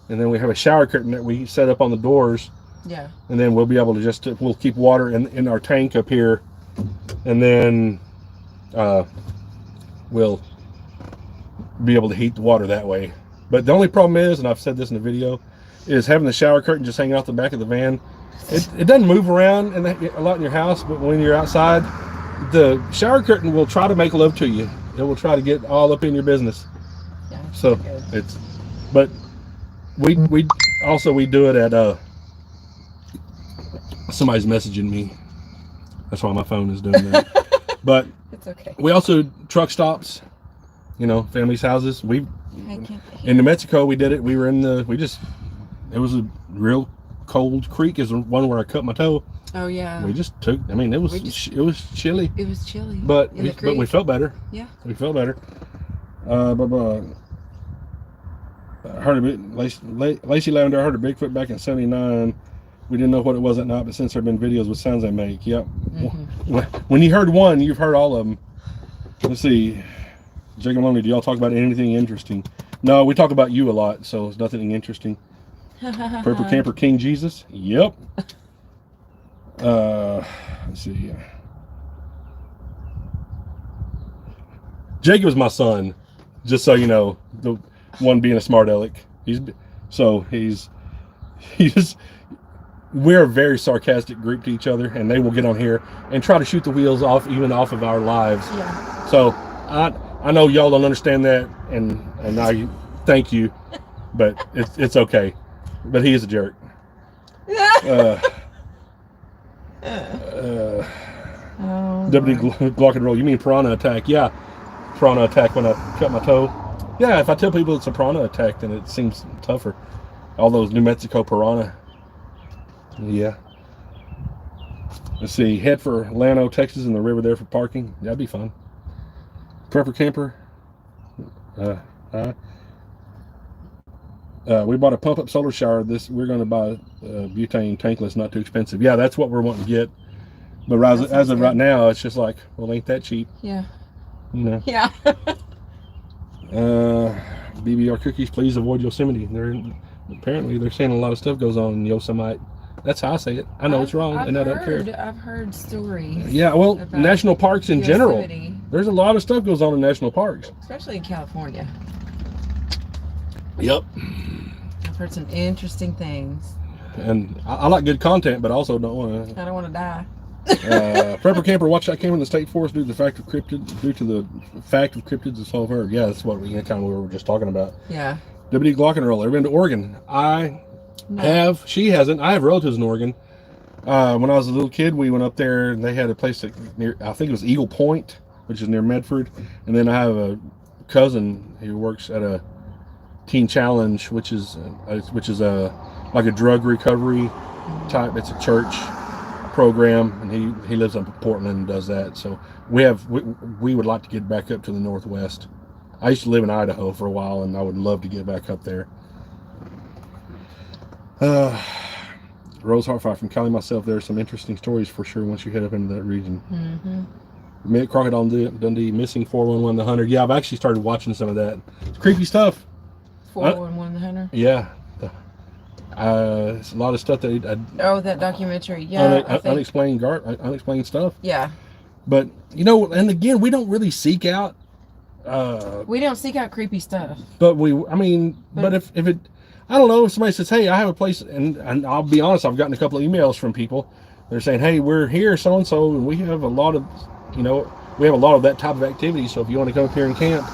and then we have a shower curtain that we set up on the doors. Yeah. And then we'll be able to we'll keep water in our tank up here, and then we'll be able to heat the water that way. But the only problem is, and I've said this in the video, is having the shower curtain just hanging out the back of the van. It doesn't move around a lot in your house, but when you're outside, the shower curtain will try to make love to you. It will try to get all up in your business. Yeah, so good. But we do it at somebody's messaging me. That's why my phone is doing that. But it's okay. We also truck stops, families' houses. In New Mexico we did it. We were it was a real cold creek, is one where I cut my toe. Oh yeah. We just took, it was chilly. It was chilly. But we felt better. Yeah. We felt better. I heard a bit, Lacey Lavender, I heard a Bigfoot back in '79. We didn't know what it was at night, but since there have been videos with sounds they make. Yep. Mm-hmm. When you heard one, you've heard all of them. Let's see. Jacob Lonely, do y'all talk about anything interesting? No, we talk about you a lot, so it's nothing interesting. Purple Camper King Jesus? Yep. Let's see. Jacob is my son, just so you know, the one being a smart aleck. We're a very sarcastic group to each other, and they will get on here and try to shoot the wheels off of our lives. Yeah. So I know y'all don't understand that, and I thank you, but it's okay. But he is a jerk. Deputy Glock and Roll. You mean piranha attack? Yeah, piranha attack when I cut my toe. Yeah, if I tell people it's a piranha attack, then it seems tougher. All those New Mexico piranha. Yeah. Let's see. Head for Llano, Texas, and the river there for parking. That'd be fun. Prepper camper. We bought a pump-up solar shower. We're going to buy a butane tankless, not too expensive. Yeah, that's what we're wanting to get. But as of right now, it's just like, well, ain't that cheap? Yeah. Yeah. BBR cookies, please avoid Yosemite. Apparently they're saying a lot of stuff goes on in Yosemite. That's how I say it. I know it's wrong, and I don't care. I've heard stories. Yeah, well, national parks in Yosemite. general. There's a lot of stuff goes on in national parks. Especially in California. Yep. I've heard some interesting things. And I like good content, but I also don't want to. I don't want to die. Prepper camper, watch that came in the state forest due to the fact of cryptids is so heard. Yeah, that's what we were just talking about. Yeah. WD Glock and Roll. Ever been to Oregon? No. She hasn't. I have relatives in Oregon. When I was a little kid, we went up there and they had a place near, I think it was Eagle Point, which is near Medford. And then I have a cousin who works at a Teen Challenge, which is like a drug recovery type. It's a church program, and he lives up in Portland and does that. So we would like to get back up to the Northwest. I used to live in Idaho for a while, and I would love to get back up there. Rose Heartfire from Cali myself. There are some interesting stories for sure once you head up into that region. Mm-hmm. Crocodile Dundee missing 411 the Hunter. Yeah, I've actually started watching some of that. It's creepy stuff. 411 the Hunter. Yeah. It's a lot of stuff that that documentary. Yeah. Unexplained stuff. Yeah. But and again, we don't really seek out. We don't seek out creepy stuff. But if it, I don't know, if somebody says, hey, I have a place, and I'll be honest, I've gotten a couple of emails from people. They're saying, hey, we're here, so and so, and we have a lot of, that type of activity. So if you want to come up here and camp,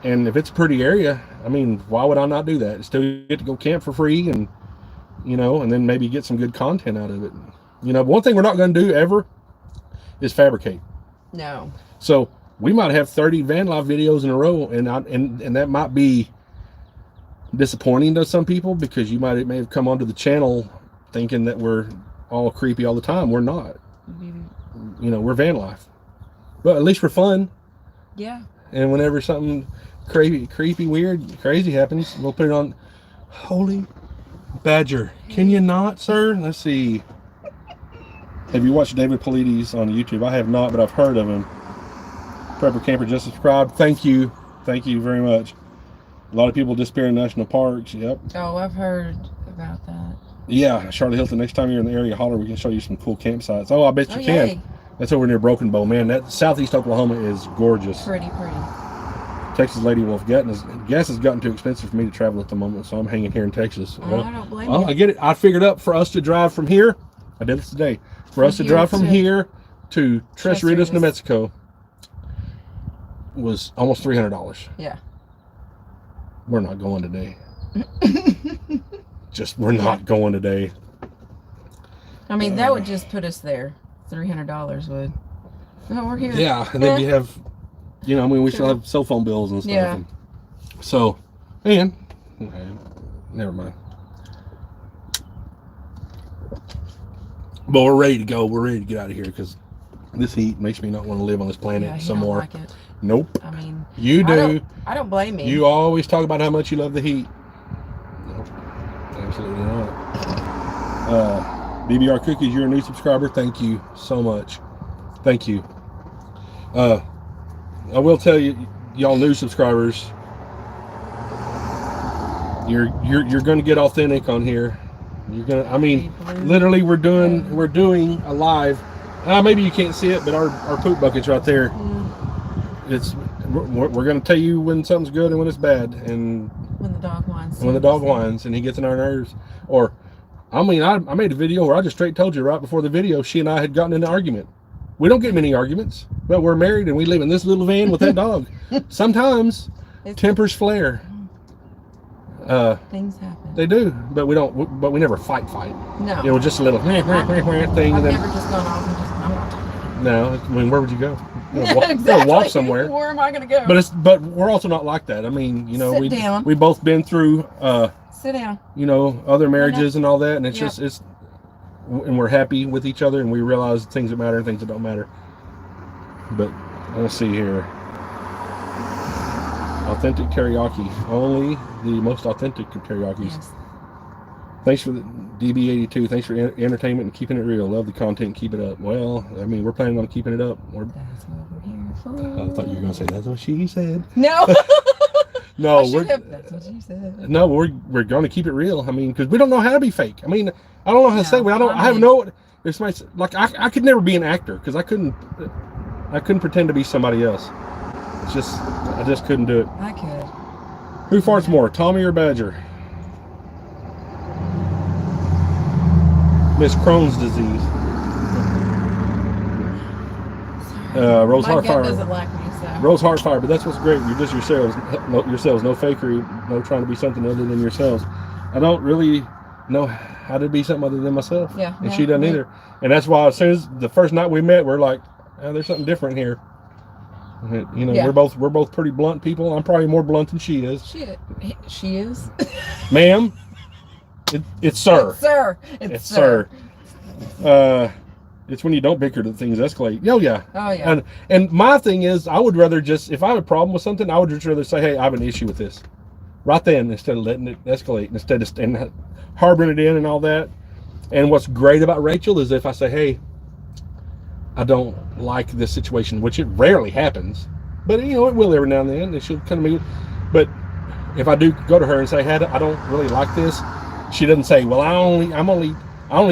and if it's a pretty area, why would I not do that? Still get to go camp for free, and and then maybe get some good content out of it. But one thing we're not going to do ever is fabricate. No. So we might have 30 van life videos in a row, and that might be disappointing to some people, because may have come onto the channel thinking that we're all creepy all the time. We're not. We're van life, but at least we're fun. Yeah. And whenever something creepy, weird, crazy happens, we'll put it on. Holy badger, can you not, sir? Let's see. Have you watched David Paulides on YouTube? I have not, but I've heard of him. Prepper Camper just subscribed. Thank you very much. A lot of people disappear in national parks. Yep. Oh, I've heard about that. Yeah, Charlotte Hilton. Next time you're in the area, holler. We can show you some cool campsites. Oh, I bet you can. Yay. That's over near Broken Bow, man. That southeast Oklahoma is gorgeous. Pretty. Texas Lady Wolf. Gas has gotten too expensive for me to travel at the moment, so I'm hanging here in Texas. Well, I don't blame you. I get it. I figured out for us to drive from here. I did this today. For us to drive from here to Tres Ritos, New Mexico was almost $300. Yeah. We're not going today. We're not going today. I mean, that would just put us there. $300 would. No, we're here. Yeah, and then you have, we still have cell phone bills and stuff. Yeah. And so, okay, never mind. But we're ready to go. We're ready to get out of here because this heat makes me not want to live on this planet some more. Like it. Nope. I mean, you do. I don't blame you. You always talk about how much you love the heat. Nope. Absolutely not. BBR Cookies, you're a new subscriber. Thank you so much. Thank you. I will tell you, y'all new subscribers, you're going to get authentic on here. You're gonna. I mean, literally, we're doing a live. Maybe you can't see it, but our poop bucket's right there. We're going to tell you when something's good and when it's bad, and when the dog whines. When the dog whines and he gets on our nerves, or I made a video where I just straight told you right before the video she and I had gotten in an argument. We don't get many arguments, but we're married and we live in this little van with that dog. Sometimes tempers flare. Things happen. They do, but we don't. But we never fight. No. Just a little thing. I've never just gone off and just. I'm not talking. No, I mean, where would you go? Exactly. Walk somewhere. Where am I going to go? But we're also not like that. I mean, Sit down. we both been through. Sit down. Other marriages and all that, and it's and we're happy with each other, and we realize things that matter and things that don't matter. But let's see here. Authentic teriyaki. Only the most authentic of teriyakis. Yes. Thanks for the DB82. Thanks for entertainment and keeping it real. Love the content. Keep it up. Well, I mean, we're planning on keeping it up. That's what we're here for. I thought you were going to say that's what she said. No. No, that's what you said. No, we're going to keep it real. I mean, because we don't know how to be fake. I mean, I don't know how to say. I have no. There's my like. I could never be an actor because I couldn't pretend to be somebody else. It's just I just couldn't do it. I could. Who farts more, Tommy or Badger? Miss Crohn's disease. Rose Heartfire. Doesn't like me, so. Rose Heartfire, but that's what's great. You're just yourselves. No fakery. No trying to be something other than yourselves. I don't really know how to be something other than myself. Yeah. And she doesn't either. And that's why as soon as the first night we met, we're like, there's something different here. We're both pretty blunt people. I'm probably more blunt than she is. She is. Ma'am. It's sir. It's sir. It's when you don't bicker that things escalate. Oh yeah. And my thing is, I would rather if I have a problem with something, I would just rather say, hey, I have an issue with this, right then, instead of letting it escalate, instead of harboring it in and all that. And what's great about Rachel is if I say, hey, I don't like this situation, which it rarely happens, but it will every now and then, and she'll come to me. But if I do go to her and say, hey, I don't really like this, she doesn't say, well, I only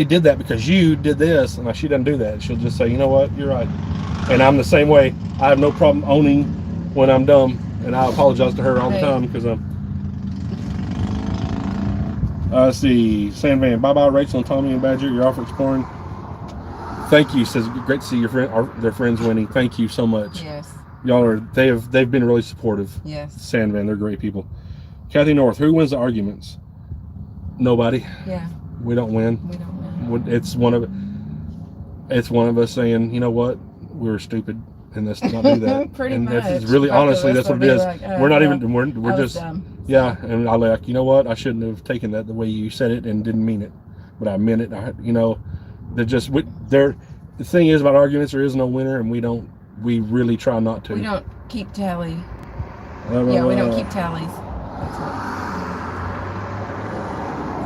did that because you did this, and she doesn't do that. She'll just say, you know what, you're right. And I'm the same way. I have no problem owning when I'm dumb, and I apologize to her all the time because I'm. Let's see, Sandman. Bye bye, Rachel and Tommy and Badger. Your offer exploring. Thank you. Says great to see their friends winning. Thank you so much. Yes. Y'all they've been really supportive. Yes. Sandman, they're great people. Kathy North, who wins the arguments? Nobody. Yeah. We don't win. We don't win. It's one of us saying, you know what, we were stupid, and let's not do that. Pretty and much. That's really honestly that's what it is. Like, we're not even we're just dumb. Yeah, and I like, you know what, I shouldn't have taken that the way you said it and didn't mean it, but I meant it. The thing is about arguments, there is no winner, and we really try not to. We don't keep tally. We don't keep tallies. That's what.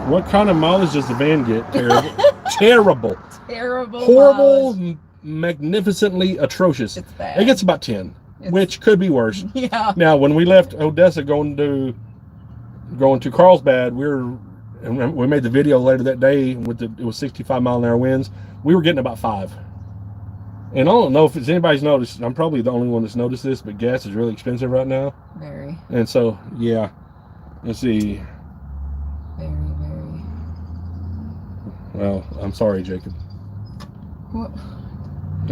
What kind of mileage does the van get? Terrible. Terrible. Terrible. Horrible. mileage. Magnificently atrocious. It's bad. It gets about 10, which could be worse. Yeah. Now, when we left Odessa going to Carlsbad, and we made the video later that day it was 65-mile-an-hour winds. We were getting about 5. And I don't know if anybody's noticed. I'm probably the only one that's noticed this, but gas is really expensive right now. Very. And so, yeah. Let's see. Very, very. Well, I'm sorry, Jacob. What?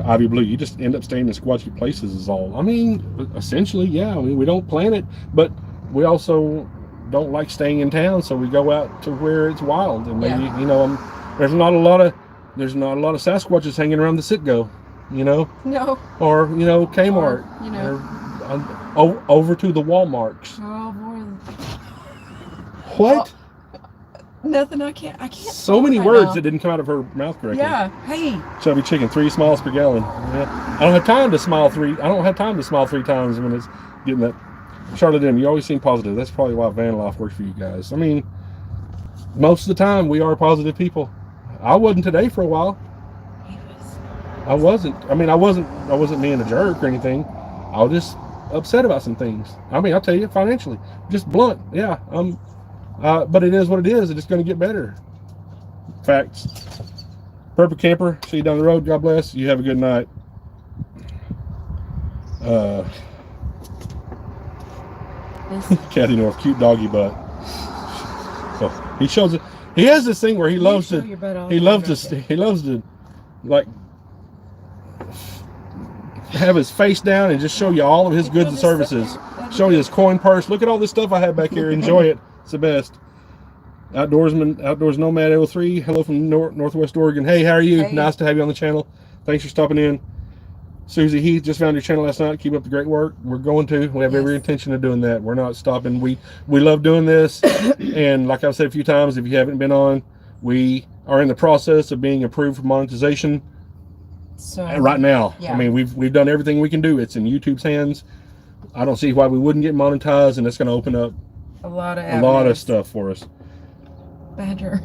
Ivy Blue, you just end up staying in squatchy places is all. I mean, essentially, yeah. I mean, we don't plan it, but we also don't like staying in town, so we go out to where it's wild. And maybe, there's not a lot of Sasquatches hanging around the Citgo, No. or Kmart, or over to the Walmarts. Oh boy. What? Nothing. I can't. So many words that didn't come out of her mouth correctly. Yeah. Hey. Chubby chicken, 3 smiles per gallon. Yeah. I don't have time to smile 3 times when it's getting that. Charlotte M, you always seem positive. That's probably why van life works for you guys. I mean, most of the time we are positive people. I wasn't today for a while. I wasn't. I mean, I wasn't being a jerk or anything. I was just upset about some things. I mean, I'll tell you, financially, just blunt. Yeah, but it is what it is. It's going to get better. Facts. Purple Camper, see you down the road. God bless. You have a good night. Kathy North, cute doggy butt. So he shows it. He has this thing where he loves to like have his face down and just show you all of his goods and services. Show you his coin purse. Look at all this stuff I have back here. Enjoy it. It's the best. Outdoors Nomad 03. Hello from Northwest Oregon. Hey, how are you? Hey. Nice to have you on the channel. Thanks for stopping in. Susie Heath, just found your channel last night. Keep up the great work. We're going to. We have every intention of doing that. We're not stopping. We love doing this. And like I've said a few times, if you haven't been on, we are in the process of being approved for monetization. So right now, yeah. I mean, we've done everything we can do. It's in YouTube's hands. I don't see why we wouldn't get monetized, and it's going to open up a lot of stuff for us. Badger.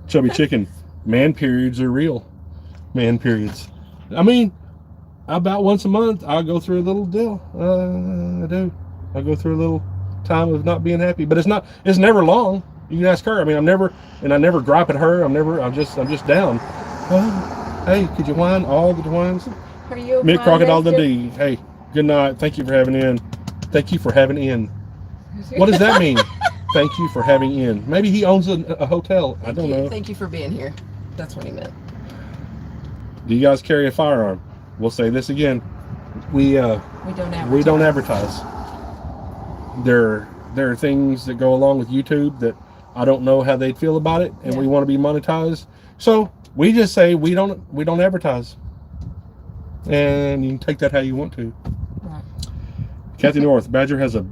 Chubby chicken. Man periods are real. Man periods. I mean, about once a month, I'll go through a little deal. I do. I'll go through a little time of not being happy, but it's never long. You can ask her. I mean, I never gripe at her. I'm just down. Hey, could you whine all the whines? Are you Mick Crocodile Dundee. Hey, good night. Thank you for having in. Thank you for having in. What does that mean? Thank you for having in. Maybe he owns a hotel. I don't know. Thank you for being here. That's what he meant. Do you guys carry a firearm? We'll say this again. We don't advertise. There are things that go along with YouTube that I don't know how they'd feel about it, and we want to be monetized. So we just say we don't advertise. And you can take that how you want to. Right. Kathy North, Badger has a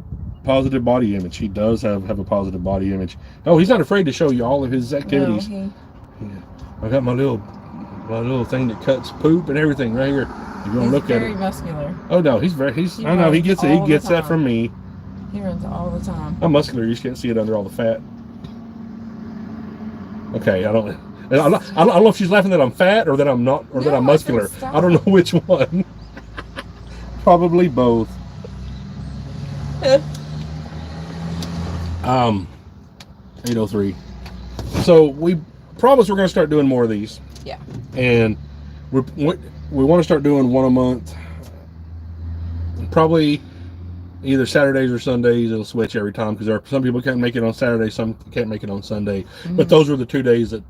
positive body image. He does have a positive body image. Oh, he's not afraid to show you all of his activities. No, I got my little thing that cuts poop and everything right here. If you want to look at it. He's very muscular. Oh no, I know he gets it. He gets that from me. He runs all the time. I'm muscular. You just can't see it under all the fat. Okay, I don't know if she's laughing that I'm fat or that I'm not, or that I'm muscular. I don't know which one. Probably both. 803. So we promise we're going to start doing more of these. Yeah. And we want to start doing one a month. Probably either Saturdays or Sundays. It'll switch every time because some people can't make it on Saturday, some can't make it on Sunday. Mm-hmm. But those were the 2 days that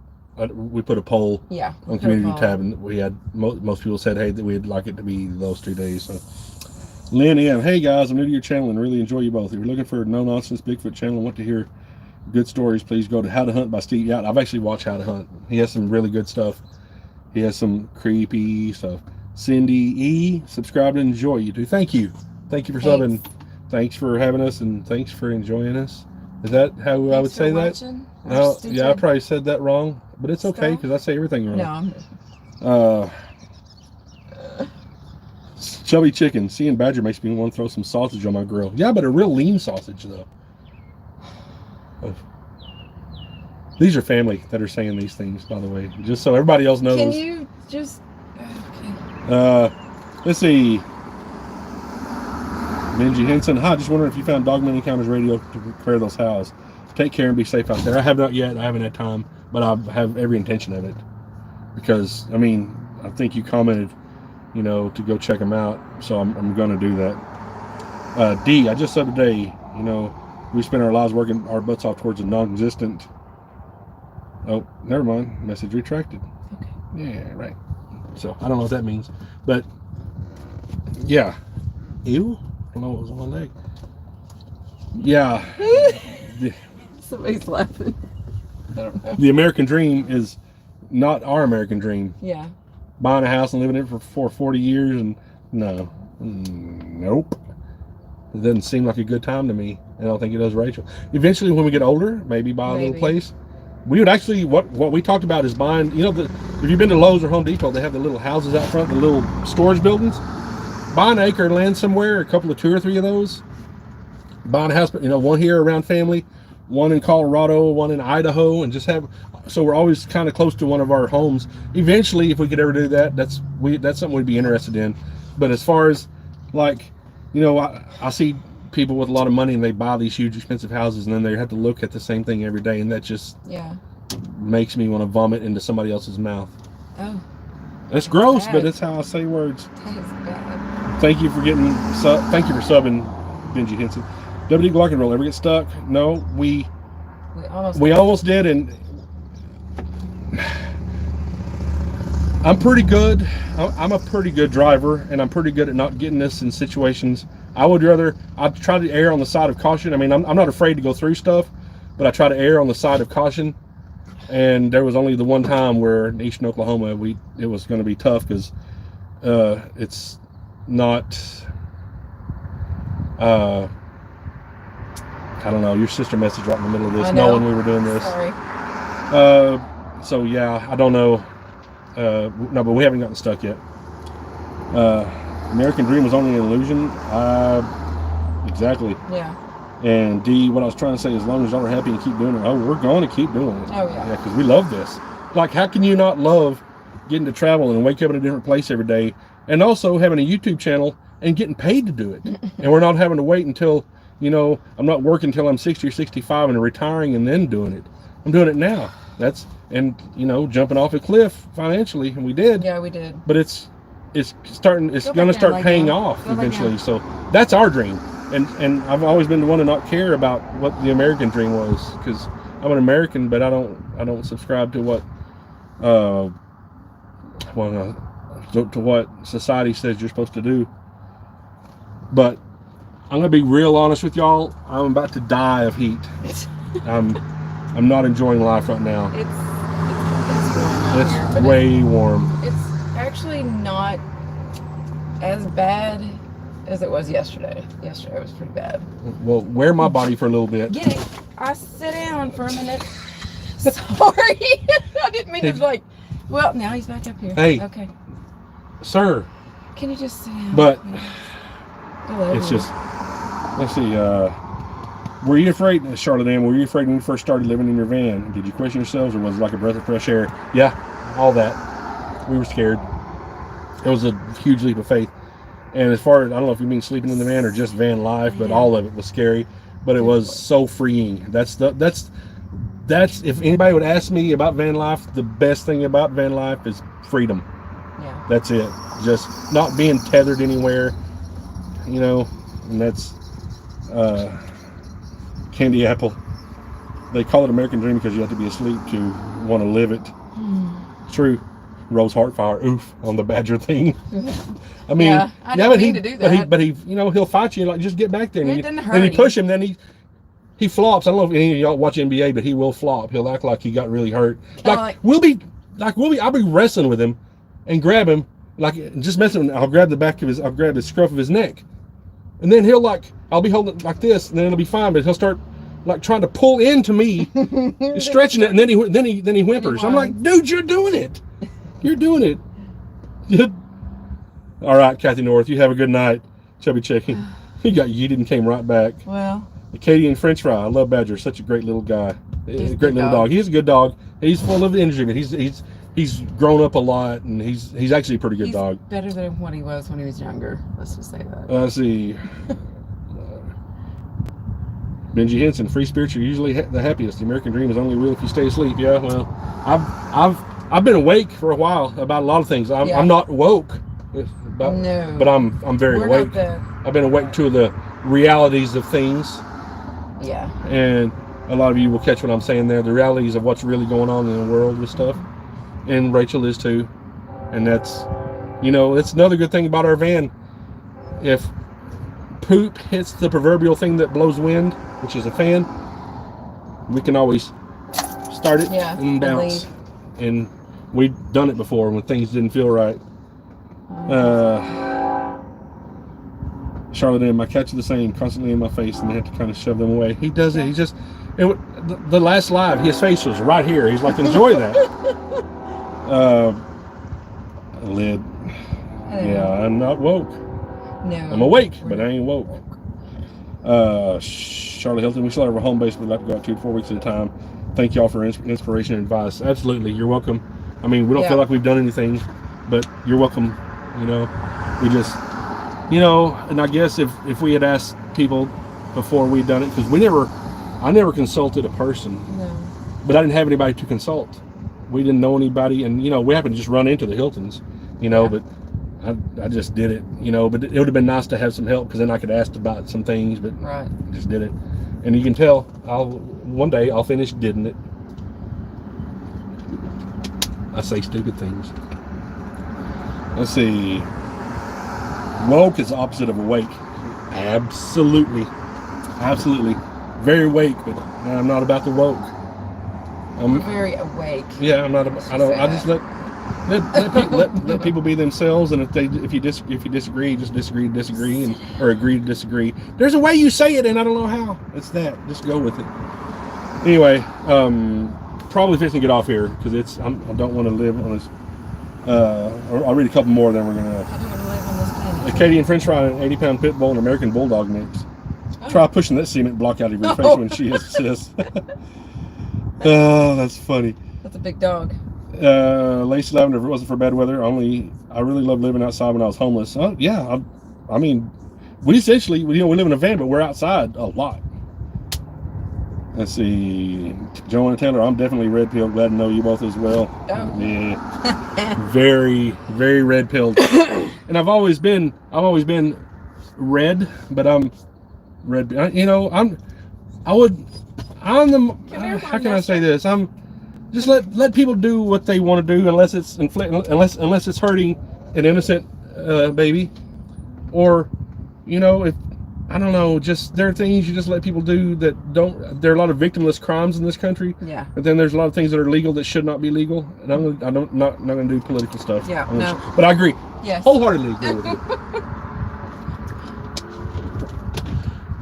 we put a poll on community tab, and we had most people said, hey, that we'd like it to be those 2 days. So Lynn M, hey guys, I'm new to your channel and really enjoy you both. If you're looking for a no nonsense Bigfoot channel and want to hear good stories, please go to How to Hunt by Steve. Yeah, I've actually watched How to Hunt. He has some really good stuff. He has some creepy stuff. Cindy E, subscribe and enjoy. You do. Thank you for subbing. Thanks for having us, and thanks for enjoying us. Is that how I would say that? No, yeah, I probably said that wrong, but it's okay because I say everything wrong. No, Chubby chicken. Seeing Badger makes me want to throw some sausage on my grill. Yeah, but a real lean sausage though. Oh. These are family that are saying these things, by the way, just so everybody else knows. Can you just... Okay. Let's see. Benji Henson. Hi, just wondering if you found Dogman Encounters Radio to repair those howls. Take care and be safe out there. I have not yet. I haven't had time, but I have every intention of it. Because, I mean, I think you commented, you know, to go check them out. So I'm going to do that. D, I just said today, you know, we spend our lives working our butts off towards a non-existent... Oh, never mind. Message retracted. Okay. Yeah, right. So, I don't know what that means. But, yeah. Ew? I don't know what was on my leg. Yeah. Somebody's laughing. I don't know. The American dream is not our American dream. Yeah. Buying a house and living in it for 40 years and no. Nope. It doesn't seem like a good time to me. I don't think it does Rachel. Eventually when we get older, maybe buy a little place. We would actually, what we talked about is buying, you know, if you've been to Lowe's or Home Depot, they have the little houses out front, the little storage buildings. Buy an acre of land somewhere, a couple of 2 or 3 of those. Buy a house, you know, one here around family, one in Colorado, one in Idaho, and just have, so we're always kind of close to one of our homes. Eventually, if we could ever do that, that's something we'd be interested in. But as far as, like, you know, I see people with a lot of money and they buy these huge expensive houses and then they have to look at the same thing every day, and that just makes me want to vomit into somebody else's mouth. Oh. It's gross, but it's how I say words. That's bad. Thank you for thank you for subbing, Benji Henson. WD Glock and Roll ever get stuck? No, we almost did, and I'm pretty good. I'm a pretty good driver, and I'm pretty good at not getting us in situations. I'd try to err on the side of caution. I mean, I'm not afraid to go through stuff, but I try to err on the side of caution. And there was only the one time where in Eastern Oklahoma, it was going to be tough because it's not, I don't know, your sister messaged right in the middle of this, knowing we were doing this. Sorry. So yeah, I don't know. No, but we haven't gotten stuck yet. American Dream was only an illusion. Exactly. Yeah. And D, what I was trying to say, as long as y'all are happy and keep doing it, we're going to keep doing it. Oh yeah. Yeah, because we love this. Like, how can you not love getting to travel and wake up in a different place every day, and also having a YouTube channel and getting paid to do it? And we're not having to wait until, you know, I'm not working until I'm 60 or 65 and retiring and then doing it. I'm doing it now. And you know, jumping off a cliff financially, and we did. Yeah, we did. But it's going to start paying off eventually. So that's our dream. And I've always been the one to not care about what the American dream was, because I'm an American, but I don't subscribe to what to what society says you're supposed to do. But I'm gonna be real honest with y'all. I'm about to die of heat. I'm not enjoying life right now. It's way warm. It's actually not as bad as it was yesterday. Yesterday was pretty bad. Well, wear my body for a little bit. Get it. I sit down for a minute. Sorry. I didn't mean to, like, well, now he's back up here. Hey. Okay. Sir. Can you just sit down? But Hello. it's just, let's see, were you afraid, Charlotte Ann, were you afraid when you first started living in your van? Did you question yourselves, or was it like a breath of fresh air? Yeah, all that. We were scared. It was a huge leap of faith. And as far as, I don't know if you mean sleeping in the van or just van life, but all of it was scary. But it was so freeing. That's if anybody would ask me about van life, the best thing about van life is freedom. Yeah. That's it. Just not being tethered anywhere, you know. And that's Candy Apple. They call it American Dream because you have to be asleep to want to live it. True. Rose Heartfire, oof, on the badger thing. I mean, I didn't mean to do that. But he, you know, he'll fight you, like, just get back there. It didn't hurt you push him, then he flops. I don't know if any of y'all watch NBA, but he will flop. He'll act like he got really hurt. I'll be wrestling with him and grab him, like, just messing with him. I'll grab the scruff of his neck. And then I'll be holding it like this, and then it'll be fine, but he'll start, like, trying to pull into me, stretching it, and then he whimpers. I'm like, dude, you're doing it. You're doing it. All right, Kathy North, you have a good night. Chubby Chicken. He got yeeted and came right back. Well, Acadian French fry. I love Badger. Such a great little guy. He's A great little dog. He's a good dog. He's full of energy, but he's grown up a lot, and he's actually a pretty good dog. Better than what he was when he was younger. Let's just say that. Let's see. Benji Henson. Free spirits are usually the happiest. The American dream is only real if you stay asleep. Yeah. Well, I've been awake for a while about a lot of things. I'm not woke, but I'm very awake. I've been awake to the realities of things. Yeah. And a lot of you will catch what I'm saying there. The realities of what's really going on in the world with stuff. And Rachel is too. And that's another good thing about our van. If poop hits the proverbial thing that blows wind, which is a fan, we can always start it and bounce. And we've done it before when things didn't feel right. Charlotte and my cats are the same, constantly in my face, and they have to kind of shove them away. He does it. The last live, his face was right here. He's like, enjoy that. Lid. Yeah, I'm not woke. No. I'm awake, but I ain't woke. Charlotte Hilton, we still have a home base we'd like to go out to 4 weeks at a time. Thank y'all for inspiration and advice. Absolutely, you're welcome. I mean, we don't feel like we've done anything, but you're welcome. We just, and I guess if we had asked people before we'd done it, because I never consulted a person. No. But I didn't have anybody to consult. We didn't know anybody, and we happened to just run into the Hiltons, but I just did it, but it would have been nice to have some help, because then I could ask about some things, but I just did it. And you can tell one day I'll finish didn't it. I say stupid things. Let's see. Woke is the opposite of awake. Absolutely. Very awake, but I'm not about to woke. I'm very awake. Yeah, I'm not. I just let people be themselves, and if you disagree, just disagree, or agree to disagree. There's a way you say it, and I don't know how. It's that. Just go with it. Anyway, probably fixing to get off here because I don't want to live on this. I'll read a couple more, then we're gonna. I don't want to live on this planet. Acadian French fry, an 80-pound pit bull, and American bulldog mix. Try pushing that cement block out of your face when she assists. Oh, that's funny. That's a big dog. Lacey Lavender, if it wasn't for bad weather, I really loved living outside when I was homeless. Yeah, I mean, we essentially, we live in a van, but we're outside a lot. Let's see, Joanna Taylor, I'm definitely red pill. Glad to know you both as well. Oh. Yeah, very, very red pilled. And I've always been red, but I'm red. How can I say this? I'm just let people do what they want to do, unless it's hurting an innocent baby, or if I don't know, just there are things you just let people do that don't. There are a lot of victimless crimes in this country. Yeah. But then there's a lot of things that are legal that should not be legal, and I'm not going to do political stuff. Yeah. But I agree. Yes. Wholeheartedly agree with you.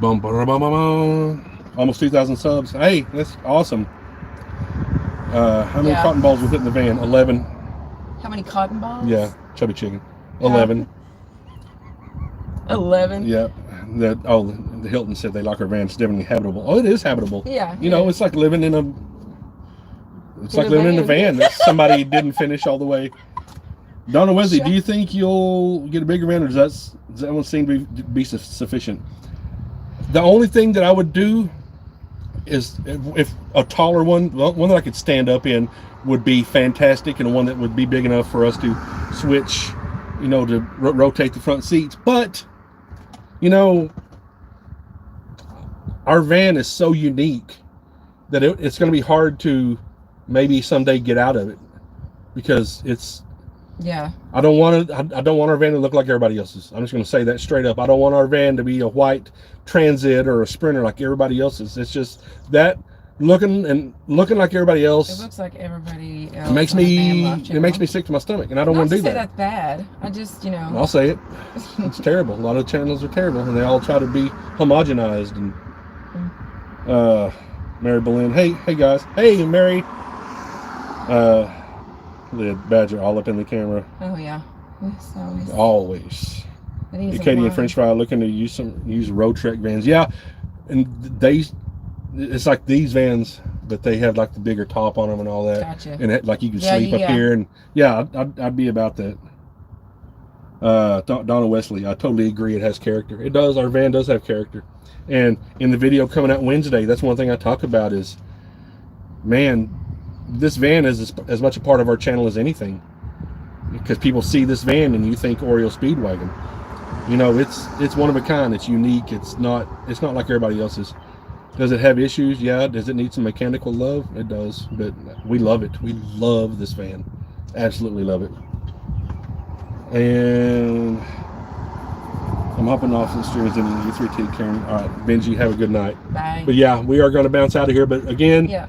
Bum, ba, bum, bum, bum. Almost 2,000 subs. Hey, that's awesome. How many cotton balls we put in the van? 11. How many cotton balls? Yeah, chubby chicken. 11. 11. Yep. The Hilton said they like our van. It's definitely habitable. Oh, it is habitable. Yeah. It's like living in a. It's like living in a van that somebody didn't finish all the way. Donna Wesley, do you think you'll get a bigger van, or does that one seem to be sufficient? The only thing that I would do is if a taller one that I could stand up in would be fantastic, and one that would be big enough for us to switch, to rotate the front seats. But our van is so unique that it's going to be hard to maybe someday get out of it, because it's. Yeah. I don't want our van to look like everybody else's. I'm just going to say that straight up. I don't want our van to be a white Transit or a Sprinter like everybody else's. It's just that looking like everybody else. It looks like everybody else. It makes me sick to my stomach, and I don't want to do that. Not to say that's bad. I just, I'll say it. It's terrible. A lot of channels are terrible, and they all try to be homogenized. And Mary Boleyn, hey guys, hey Mary. The Badger all up in the camera. Oh yeah, always. Acadian French fry looking to use Road Trek vans. Yeah, and it's like these vans, but they have like the bigger top on them and all that. Gotcha. And like you can Yeah, sleep up yeah. here, and yeah, I'd be about that. Donna Wesley, I totally agree. It has character. It does. Our van does have character. And in the video coming out Wednesday, that's one thing I talk about is, man, this van is as much a part of our channel as anything, because people see this van and you think OreoSpeedwagon. You know, it's one of a kind. It's unique. It's not like everybody else's. Does it have issues? Yeah. Does it need some mechanical love? It does. But we love it. We love this van. Absolutely love it. And I'm hopping off the streams in the E3T, Karen. All right, Benji, have a good night. Bye. But yeah, we are going to bounce out of here. But again, Yeah.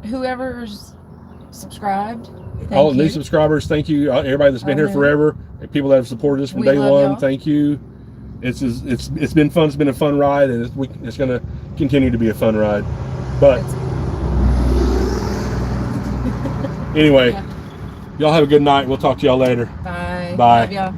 Whoever's subscribed, all thank new you. subscribers, thank you. Everybody that's been here forever, and people that have supported us from We day love one, y'all. thank you. It's been fun. It's been a fun ride, and it's going to continue to be a fun ride. But anyway, Yeah. y'all have a good night. We'll talk to y'all later. Bye. Bye. Love y'all.